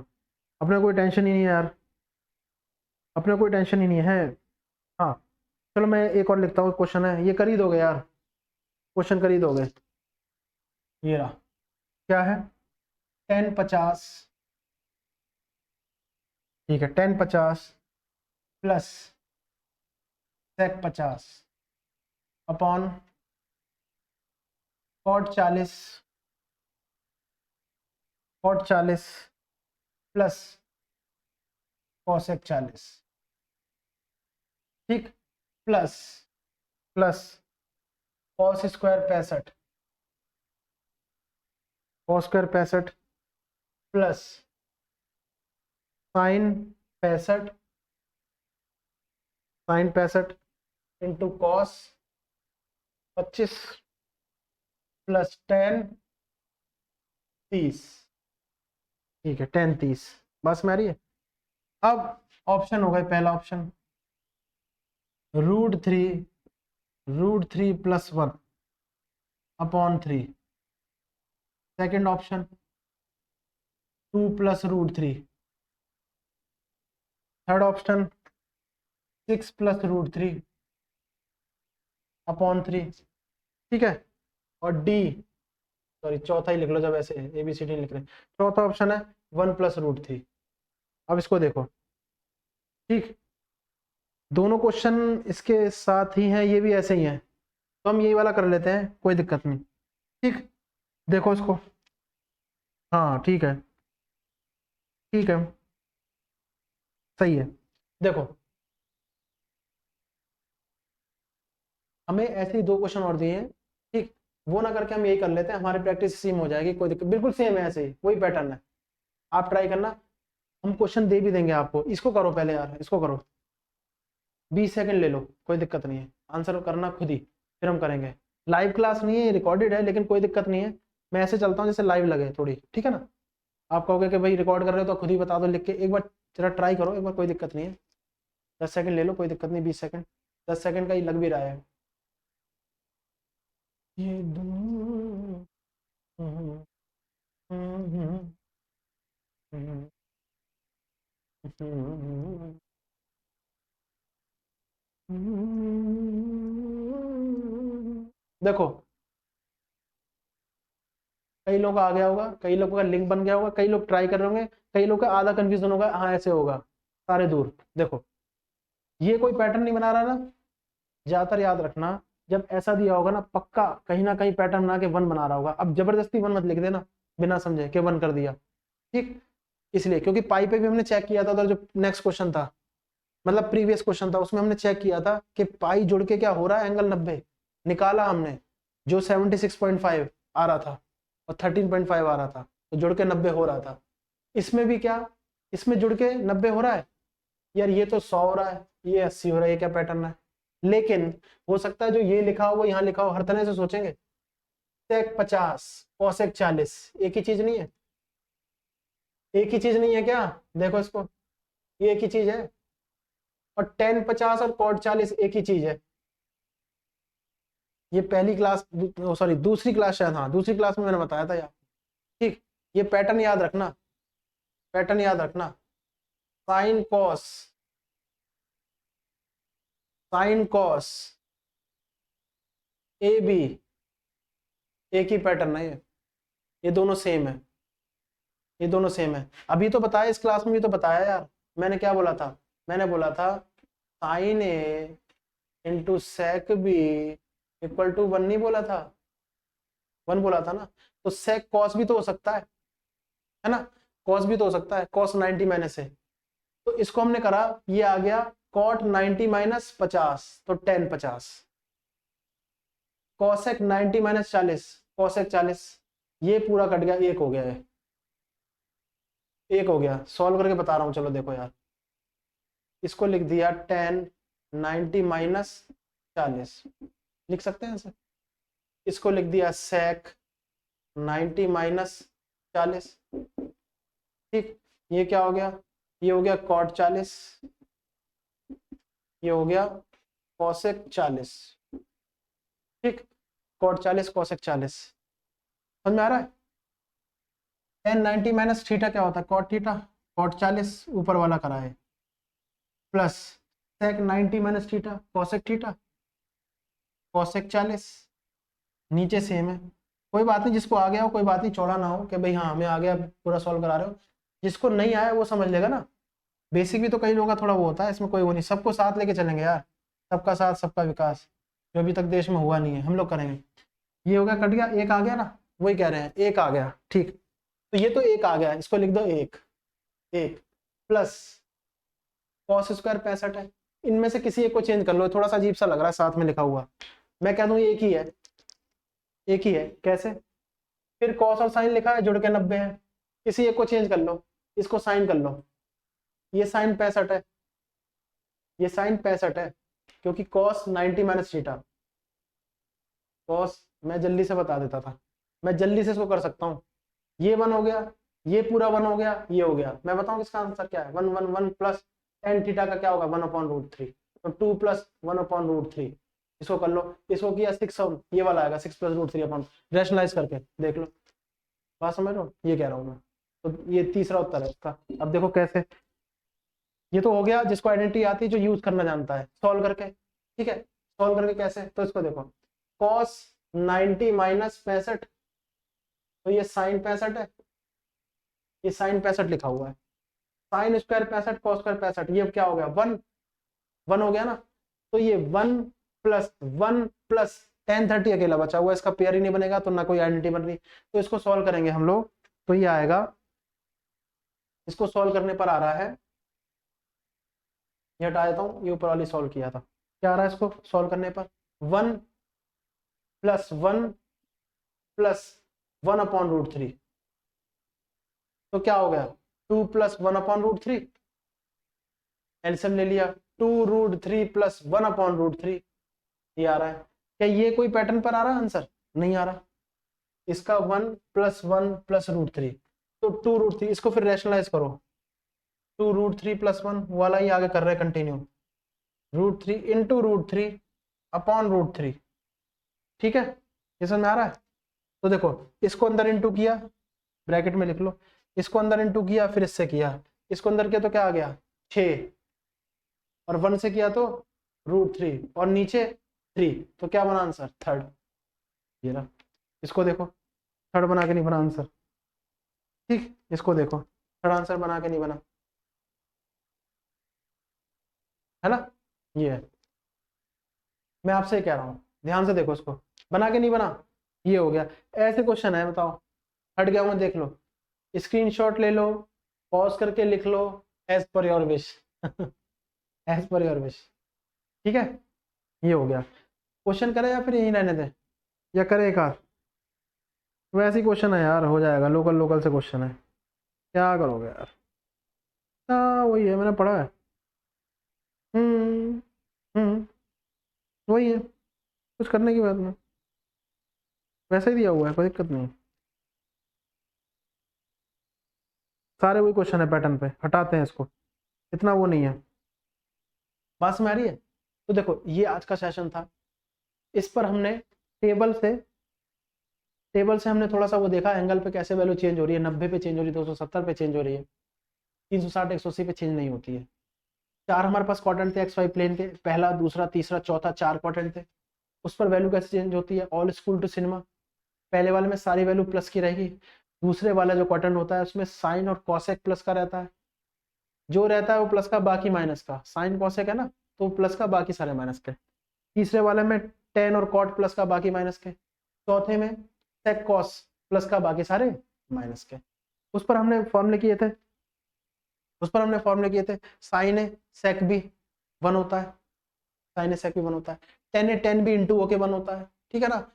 अपने कोई टेंशन ही नहीं है यार, अपने कोई टेंशन ही नहीं है। हाँ चलो मैं एक और लिखता हूँ, क्वेश्चन है, ये कर ही दोगे यार, क्वेश्चन कर ही दोगे, ये रहा, क्या है, 1050, ठीक है 1050 plus sec 50 upon cot 40 plus cosec 40, ठीक, plus plus cos square 65, cos square 65 plus sign 65 into cos 25 plus 10 30, ठीक है 10 30, बस में आ रही है। अब ऑप्शन हो गए, पहला option √3 plus 1 upon 3, second option 2 plus √3, third option 6 plus √3 upon 3, ठीक है, और डी, सॉरी चौथा ही लिख लो, जब ऐसे ABCD लिख रहे हैं, चौथा ऑप्शन है 1 प्लस √3। अब इसको देखो, ठीक, दोनों क्वेश्चन इसके साथ ही हैं, ये भी ऐसे ही हैं, तो हम यही वाला कर लेते हैं, कोई दिक्कत नहीं। ठीक, देखो इसको। हाँ ठीक है, ठीक है, सही है। देखो हमें ऐसे ही दो क्वेश्चन और दिए हैं, ठीक, वो ना करके हम यही कर लेते हैं, हमारी प्रैक्टिस सेम हो जाएगी, कोई दिक्कत, बिल्कुल सेम है, ऐसे ही वही पैटर्न है, आप ट्राई करना। हम क्वेश्चन दे भी देंगे आपको, इसको करो पहले यार, इसको करो, 20 सेकंड ले लो, कोई दिक्कत नहीं है, आंसर करना खुद ही, फिर हम करेंगे। लाइव क्लास नहीं है, रिकॉर्डेड है, लेकिन कोई दिक्कत नहीं है, मैं ऐसे चलता हूँ जैसे लाइव लगे थोड़ी, ठीक है ना। आप कहोगे कि भाई रिकॉर्ड कर रहे हो तो खुद ही बता दो लिख के, एक बार जरा ट्राई करो एक बार, कोई दिक्कत नहीं है, 10 सेकंड ले लो, कोई दिक्कत नहीं, 20 सेकंड, 10 सेकंड का ही लग भी रहा है। ये देखो कई लोग आ गया होगा, कई लोगों का लिंक बन गया होगा, कई लोग ट्राई कर रहे होंगे, कई लोग का आधा कंफ्यूजन होगा, हाँ ऐसे होगा, सारे दूर। देखो ये कोई पैटर्न नहीं बना रहा ना, ज्यादातर याद रखना, जब ऐसा दिया होगा ना पक्का कहीं ना कहीं पैटर्न बना के वन बना रहा होगा। अब जबरदस्ती वन मत लिख देना बिना समझे कि वन कर दिया, ठीक, इसलिए क्योंकि पाई पे भी हमने चेक किया था उधर, जो नेक्स्ट क्वेश्चन था, मतलब प्रीवियस क्वेश्चन था, उसमें हमने चेक किया था कि पाई जुड़ के क्या हो रहा है, एंगल 90 निकाला हमने, जो 76.5 आ रहा था और 13.5 आ रहा था, तो जुड़ के 90 हो रहा था। इसमें भी क्या, इसमें जुड़ के 90 हो रहा है यार, ये तो 100 हो रहा है, ये 80 हो रहा है, ये क्या पैटर्न है। लेकिन हो सकता है जो ये लिखा हो वो यहाँ लिखा हो, हर तरह से सोचेंगे, सेक 50 कॉसेक 40 एक ही चीज नहीं है, एक ही चीज नहीं है क्या, देखो इसको, ये एक ही चीज है, और टेन 50 और कॉट 40 एक ही चीज है। ये पहली क्लास, सॉरी दूसरी क्लास शायद, हाँ दूसरी क्लास में मैंने बताया था यार, ठीक, ये पैटर्न याद रखना, पैटर्न याद रखना, sine cos, sine cos A B, एक ही पैटर्न है ये दोनों सेम है, ये दोनों सेम है। अभी तो बताया, इस क्लास में भी तो बताया यार, मैंने क्या बोला था, मैंने बोला था sine A into sec B equal to 1 नहीं बोला था, 1 बोला था ना, तो सेक कॉस भी तो हो सकता है ना, कॉस भी तो हो सकता है, कॉस 90 माइनस है, तो इसको हमने करा, ये आ गया कॉट 90 माइनस 50, तो टेन 50, कॉसेक 90 माइनस 40, कॉसेक 40, ये पूरा कट गया, एक हो गया है, एक हो गया, सॉल्व करके बता रहा हूं, चलो देखो यार, इसको लिख दिया टेन 90 माइनस 40, लिख सकते हैं इसे, इसको लिख दिया सेक 90 माइनस 40, ठीक, ये क्या हो गया, ये हो गया कॉट 40, ये हो गया कॉसेक 40, ठीक, कॉट 40 कॉसेक 40, समझ में आ रहा है। टेन 90 माइनस थीटा क्या होता है, कॉट थीटा, कॉट 40 ऊपर वाला करा है, plus sec 90 minus theta cosec theta, cosec 40, नीचे सेम है, कोई बात नहीं, जिसको आ गया हो कोई बात नहीं, चौड़ा ना हो कि भाई हाँ हमें आ गया पूरा सॉल्व करा रहे हो, जिसको नहीं आया वो समझ लेगा ना, बेसिक भी तो कई लोगों का थोड़ा वो होता है, इसमें कोई वो नहीं, सबको साथ लेके चलेंगे यार, सबका साथ सबका विकास, जो अभी तक देश में हुआ नहीं है हम लोग करेंगे। ये हो गया, कट गया, एक आ गया ना, वही कह रहे हैं, एक आ गया, ठीक, तो ये तो एक आ गया, इसको लिख दो एक, एक प्लस कॉस स्क्वायर 65 है, इनमें से किसी एक को चेंज कर लो, थोड़ा सा अजीब सा लग रहा है साथ में लिखा हुआ, मैं कह दूं एक ही है, एक ही है, कैसे, फिर कॉस और साइन लिखा है जुड़ के 90 है, किसी एक को चेंज कर लो, इसको साइन कर लो, ये साइन 65 है, ये साइन 65 है, क्योंकि कॉस 90 माइनस थीटा, कॉस मैं जल्दी से बता देता था, मैं जल्दी से इसको कर सकता हूँ, ये 1 हो गया, ये पूरा 1 हो गया, ये हो गया, मैं बताऊं इसका आंसर क्या है, 1 1 1 प्लस टेन थीटा का क्या होगा 1/√3, तो 2 प्लस 1/√3, इसको कर लो, इसको किया 6, ये वाला आएगा 6 प्लस √3 अपॉन, रैशनलाइज करके देख लो, बात समझ लो, ये कह रहा हूँ मैं, तो ये तीसरा उत्तर है इसका। अब देखो कैसे, ये तो हो गया जिसको आइडेंटिटी आती है, जो यूज करना जानता है, सॉल्व करके, ठीक है, सॉल्व करके कैसे, तो इसको देखो, कॉस 90 माइनस 65, तो ये साइन 65 है, ये साइन 65 लिखा हुआ है, साइन स्क्वायर 65 कॉस स्क्वायर 65, ये क्या हो गया 1, 1 हो गया ना, तो ये 1 प्लस 1 प्लस tan 30 अकेला बचा हुआ, इसका पेयर ही नहीं बनेगा तो ना कोई आइडेंटिटी बन रही। तो इसको सॉल्व करेंगे हम लोग, तो ये आएगा, इसको सॉल्व करने पर आ रहा है, ये हटा देता हूँ, ये ऊपर वाली सॉल्व किया था, क्या आ रहा है इसको सॉल्व करने पर, 1 प्लस 1 प्लस 1 अपॉन रूट 3, तो क्या हो गया 2 प्लस 1 अपॉन रूट 3, एलसीएम ले लिया, 2 रूट 3 प्लस 1 अपॉन रूट 3, ये आ रहा है। क्या ये कोई पैटर्न पर आ रहा है आंसर? नहीं आ रहा। इसका 1 प्लस 1 प्लस रूट 3, तो 2 रूट 3, इसको फिर रैशनलाइज करो, 2 रूट 3 प्लस 1 वाला ही आगे कर रहे हैं continue, root 3 into root 3 upon root 3, ठीक है, ये समझ में आ रहा है। तो देखो इसको अंदर इंटू किया, ब्रैकेट में लिख लो, इसको अंदर इंटू किया, फिर इससे किया, इसको अंदर किया तो क्या आ गया 6, और 1 से किया तो रूट 3, और नीचे 3, तो क्या बना आंसर थर्ड, ये रहा। इसको देखो थर्ड बना के नहीं बना आंसर, ठीक, इसको देखो थर्ड आंसर बना के नहीं बना, है ना, ये है। मैं आपसे कह रहा हूँ ध्यान से देखो, इसको बना के नहीं बना, ये हो गया। ऐसे क्वेश्चन है, बताओ हट गया हूँ, देख लो, स्क्रीनशॉट ले लो, पॉज करके लिख लो, as per your wish as per your wish, ठीक है, ये हो गया। क्वेश्चन करे या फिर यही रहने दें, या करे एक आध, वैसे ही क्वेश्चन है यार, हो जाएगा, लोकल लोकल से क्वेश्चन है, क्या करोगे यार, हाँ वही है, मैंने पढ़ा है, हम्म, वही है, कुछ करने की बात नहीं, वैसे ही दिया हुआ है, कोई दिक्कत नहीं, सारे वही क्वेश्चन है पैटर्न पे, हटाते हैं इसको, इतना वो नहीं है, बात समझ आ रही है। तो देखो ये आज का सेशन था, इस पर हमने टेबल से हमने थोड़ा सा वो देखा, एंगल पे कैसे वैल्यू चेंज हो रही है, 90 पे चेंज हो रही है, 270 पे चेंज हो रही है, 360 180 पे चेंज नहीं होती है। 4 हमारे पास क्वाड्रेंट थे एक्स वाई प्लेन के, पहला दूसरा तीसरा चौथा, 4 क्वाड्रेंट थे, उस पर वैल्यू कैसे चेंज होती है, ऑल स्कूल टू सिनेमा, पहले वाले में सारी वैल्यू प्लस की रहेगी, दूसरे वाला जो क्वाड्रेंट होता है उसमें साइन और कॉसेक प्लस का रहता है, जो रहता है वो प्लस का बाकी माइनस का, साइन कॉसेक है ना, तो प्लस का बाकी सारे माइनस के, तीसरे वाले में टेन और कॉट प्लस का बाकी माइनस के, चौथे में सेक कॉस प्लस का बाकी सारे माइनस के। उस पर हमने फॉर्मूले किए थे, साइन ए सेक भी 1 होता है, साइन ए सेक भी 1 होता है, टेन ए टेन भी इंटू होके 1 होता है, ठीक है ना,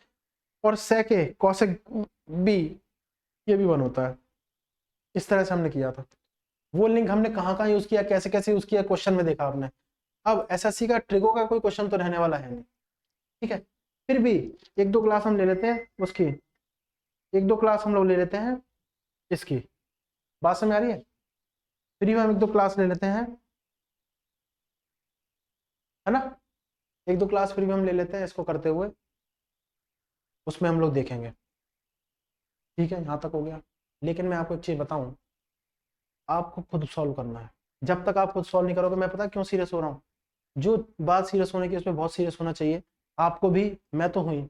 और सेक ए कॉसेक बी ये भी 1 होता है। इस तरह से हमने किया था, वो लिंक हमने कहाँ यूज किया, कैसे कैसे यूज किया, क्वेश्चन में देखा आपने। अब एसएससी का ट्रिगो का कोई क्वेश्चन तो रहने वाला है नहीं, ठीक है, फिर भी एक दो क्लास हम ले लेते हैं उसकी, एक दो क्लास हम लोग ले लेते हैं इसकी, बात समझ आ रही है, फ्री में हम एक दो क्लास ले लेते हैं, है ना, एक दो क्लास फ्री में हम ले लेते हैं इसको करते हुए, उसमें हम लोग देखेंगे, ठीक है, यहाँ तक हो गया। लेकिन मैं आपको एक चीज बताऊं, आपको खुद सॉल्व करना है, जब तक आप खुद सॉल्व नहीं करोगे, मैं पता क्यों सीरियस हो रहा हूँ, जो बात सीरियस होने की उसमें बहुत सीरियस होना चाहिए, आपको भी, मैं तो हुई,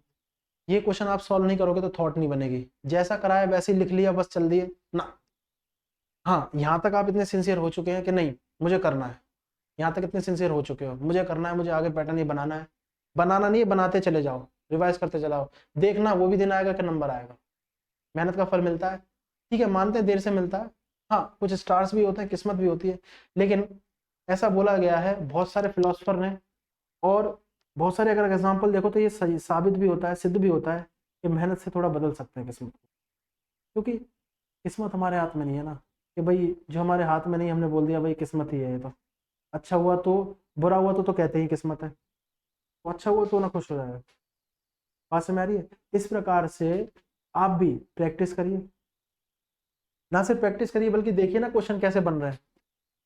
ये क्वेश्चन आप सॉल्व नहीं करोगे तो थॉट नहीं बनेगी, जैसा कराया वैसे ही लिख लिया बस चल दिए ना। हाँ यहाँ तक आप इतने सिंसियर हो चुके हैं कि नहीं मुझे करना है, यहाँ तक इतने सिंसियर हो चुके हो, मुझे करना है, मुझे आगे पैटर्न ये बनाना है, बनाना नहीं है, बनाते चले जाओ, रिवाइज करते चलाओ, देखना वो भी दिन आएगा कि नंबर आएगा, मेहनत का फल मिलता है, ठीक है, मानते हैं देर से मिलता है, हाँ कुछ स्टार्स भी होते हैं, किस्मत भी होती है, लेकिन ऐसा बोला गया है बहुत सारे फिलोसफर ने, और बहुत सारे अगर एग्जाम्पल देखो तो ये सही साबित भी होता है, सिद्ध भी होता है कि मेहनत से थोड़ा बदल सकते हैं किस्मत को, क्योंकि किस्मत हमारे हाथ में नहीं है ना, कि भाई जो हमारे हाथ में नहीं हमने बोल दिया भाई किस्मत ही है, ये तो अच्छा हुआ तो, बुरा हुआ तो कहते ही किस्मत है, तो अच्छा हुआ तो ना खुश हो जाएगा, बात समझ आ रही है। इस प्रकार से आप भी प्रैक्टिस करिए, ना सिर्फ प्रैक्टिस करिए बल्कि देखिए ना क्वेश्चन कैसे बन रहा है,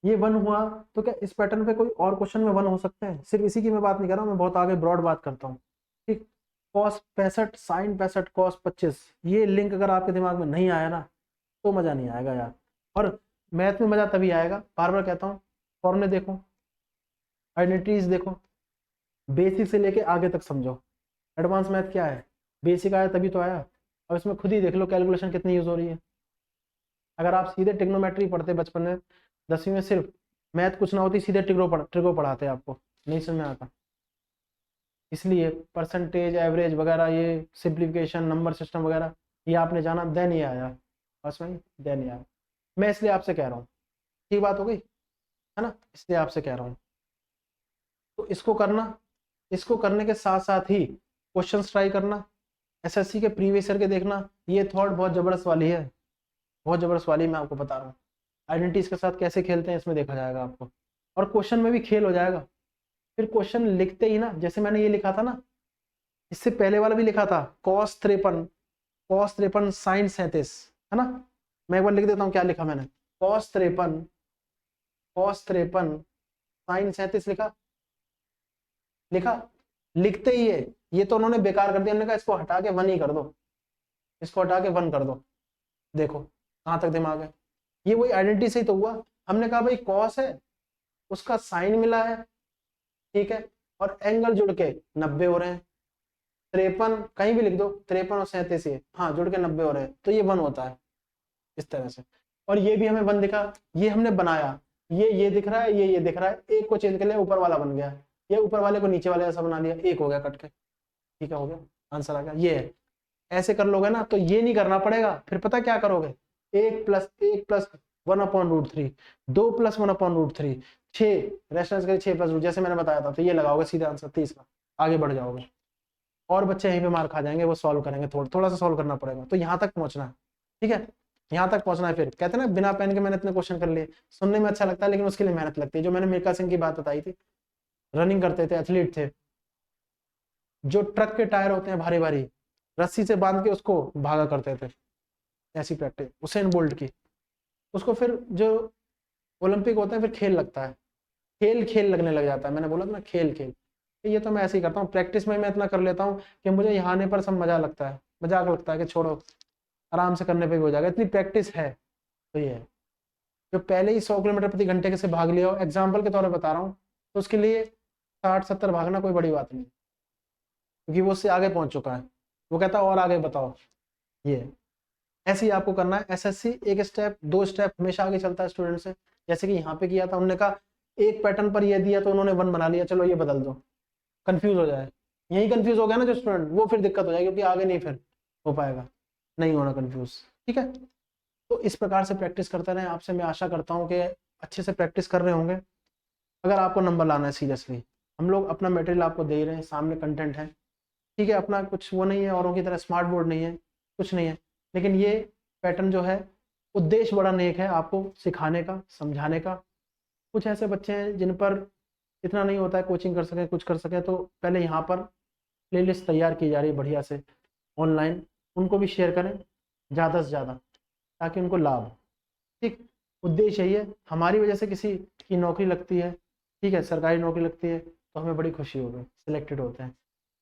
ये 1 हुआ तो क्या इस पैटर्न पे कोई और क्वेश्चन में 1 हो सकते हैं, सिर्फ इसी की मैं बात नहीं कर रहा हूँ, मैं बहुत आगे ब्रॉड बात करता हूँ, ठीक, कॉस 65 साइन 65 कॉस 25, ये लिंक अगर आपके दिमाग में नहीं आया ना तो मजा नहीं आएगा यार, और मैथ में मजा तभी आएगा, बार बार कहता हूँ, फॉर्मूले देखो, आइडेंटिटीज देखो, बेसिक से लेके आगे तक समझो, एडवांस मैथ क्या है, बेसिक आया तभी तो आया, अब इसमें खुद ही देख लो कैलकुलेशन कितनी यूज हो रही है, अगर आप सीधे ट्रिग्नोमेट्री पढ़ते बचपन में 10वीं में, सिर्फ मैथ कुछ ना होती, सीधे ट्रिगो पढ़ाते आपको, नहीं समझ में आता। इसलिए परसेंटेज, एवरेज वगैरह, ये सिंप्लीफिकेशन, नंबर सिस्टम वगैरह ये आपने जाना, देन ये आया, बस वही देन ये आया। मैं इसलिए आपसे कह रहा हूँ, ठीक बात हो गई है ना, इसलिए आपसे कह रहा हूँ। तो इसको करना, इसको करने के साथ साथ ही क्वेश्चंस ट्राई करना, एसएससी के प्रीवियस ईयर के देखना। ये थॉट बहुत जबरदस्त वाली है, बहुत जबरदस्त वाली, मैं आपको बता रहा हूँ। आइडेंटिटीज के साथ कैसे खेलते हैं इसमें देखा जाएगा आपको, और क्वेश्चन में भी खेल हो जाएगा। फिर क्वेश्चन लिखते ही ना, जैसे मैंने ये लिखा था ना, इससे पहले वाला भी लिखा था, cos 53 sin 37, है ना। मैं एक बार लिख देता हूँ क्या लिखा मैंने, cos 53 sin 37 लिखा, लिखा। लिखते ही है, ये तो उन्होंने बेकार कर दिया, उन्होंने कहा इसको हटा के 1 ही कर दो, इसको हटा के 1 कर दो। देखो कहां तक दिमाग है। ये वही आइडेंटिटी से ही तो हुआ। हमने कहा भाई कॉस है, उसका साइन मिला है, ठीक है, और एंगल जुड़ के 90 हो रहे हैं। 53 कहीं भी लिख दो, 53 और 37 ये हाँ जुड़ के 90 हो रहे हैं, तो ये 1 होता है इस तरह से। और ये भी हमें 1 दिखा, ये हमने बनाया, ये दिख रहा है, ये दिख रहा है, एक को चेंज कर लिया, ऊपर वाला बन गया, ये ऊपर वाले को नीचे वाले ऐसा बना दिया, एक हो गया कट के, ठीक है, हो गया, आंसर आ गया। ये है, ऐसे कर लोगे ना तो ये नहीं करना पड़ेगा। फिर पता क्या करोगे, 1+1+1/√3, 2+1/√3, 6 रेफरेंस करें 6+, जैसे मैंने बताया था, तो ये लगाओगे सीधा आंसर 30 का, आगे बढ़ जाओगे। और बच्चे यहीं पे मार खा जाएंगे, वो सॉल्व करेंगे, थोड़ा सा सॉल्व करना पड़ेगा। तो यहाँ तक पहुंचना है, ठीक है, यहाँ तक पहुंचना है। फिर कहते हैं ना बिना पेन के मैंने इतने क्वेश्चन कर लिए, सुनने में अच्छा लगता है लेकिन उसके लिए मेहनत लगती है। जो मैंने मिल्खा सिंह की बात बताई थी, रनिंग करते थे, एथलीट थे, जो ट्रक के टायर होते हैं भारी भारी, रस्सी से बांध के उसको भागा करते थे, ऐसी प्रैक्टिस उसेन बोल्ट की। उसको फिर जो ओलंपिक होते हैं फिर खेल लगता है, खेल खेल लगने लग जाता है। मैंने बोला था ना खेल खेल, ये तो मैं ऐसे ही करता हूँ, प्रैक्टिस में मैं इतना कर लेता हूँ कि मुझे यहाँ आने पर सब मजा लगता है, मजाक लगता है कि छोड़ो आराम से करने पे भी हो जाएगा, इतनी प्रैक्टिस है। तो ये है, जो पहले ही 100 किलोमीटर प्रति घंटे के से भाग लिया हो, एग्जाम्पल के तौर पर बता रहा हूँ, तो उसके लिए 60-70 भागना कोई बड़ी बात नहीं, क्योंकि वो उससे आगे पहुंच चुका है। वो कहता है और आगे बताओ। ये ऐसे ही आपको करना है। एसएससी एक स्टेप 2 स्टेप हमेशा आगे चलता है स्टूडेंट से। जैसे कि यहाँ पे किया था, उन्होंने कहा एक पैटर्न पर ये दिया तो उन्होंने 1 बना लिया, चलो ये बदल दो, कंफ्यूज हो जाए। यही कंफ्यूज हो गया ना जो स्टूडेंट, वो फिर दिक्कत हो जाएगी, क्योंकि आगे नहीं फिर हो पाएगा, नहीं होना कंफ्यूज, ठीक है। तो इस प्रकार से प्रैक्टिस करते रहें। आपसे मैं आशा करता हूँ कि अच्छे से प्रैक्टिस कर रहे होंगे। अगर आपको नंबर लाना है सीरियसली, हम लोग अपना मटेरियल आपको दे ही रहे हैं, सामने कंटेंट है, ठीक है, अपना कुछ वो नहीं है, औरों की तरह स्मार्ट बोर्ड नहीं है, कुछ नहीं है, लेकिन ये पैटर्न जो है, उद्देश्य बड़ा नेक है, आपको सिखाने का, समझाने का। कुछ ऐसे बच्चे हैं जिन पर इतना नहीं होता है कोचिंग कर सकें, कुछ कर सकें, तो पहले यहाँ पर प्लेलिस्ट तैयार की जा रही है बढ़िया से ऑनलाइन, उनको भी शेयर करें ज़्यादा से ज़्यादा, ताकि उनको लाभ, ठीक। उद्देश्य यही है, हमारी वजह से किसी की नौकरी लगती है, ठीक है, सरकारी नौकरी लगती है, तो हमें बड़ी खुशी होगी, सिलेक्टेड होते हैं।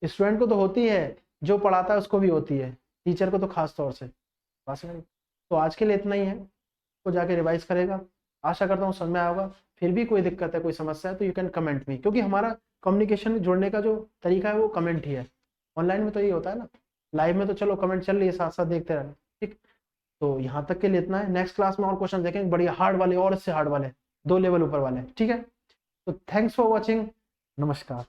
स्टूडेंट को तो होती है, जो पढ़ाता है उसको भी होती है, टीचर को तो खास तौर से, बस नहीं। तो आज के लिए इतना ही है, तो जाके रिवाइज करेगा, आशा करता हूँ समझ में आएगा। फिर भी कोई दिक्कत है, कोई समस्या है, तो यू कैन कमेंट मी, क्योंकि हमारा कम्युनिकेशन जुड़ने का जो तरीका है वो कमेंट ही है। ऑनलाइन में तो ये होता है ना, लाइव में तो चलो कमेंट चल रही है, साथ साथ देखते रहना, ठीक। तो यहाँ तक के लिए इतना है, नेक्स्ट क्लास में और क्वेश्चन देखेंगे बढ़िया हार्ड वाले, और इससे हार्ड वाले, 2 लेवल ऊपर वाले, ठीक है। तो थैंक्स फॉर वॉचिंग, नमस्कार।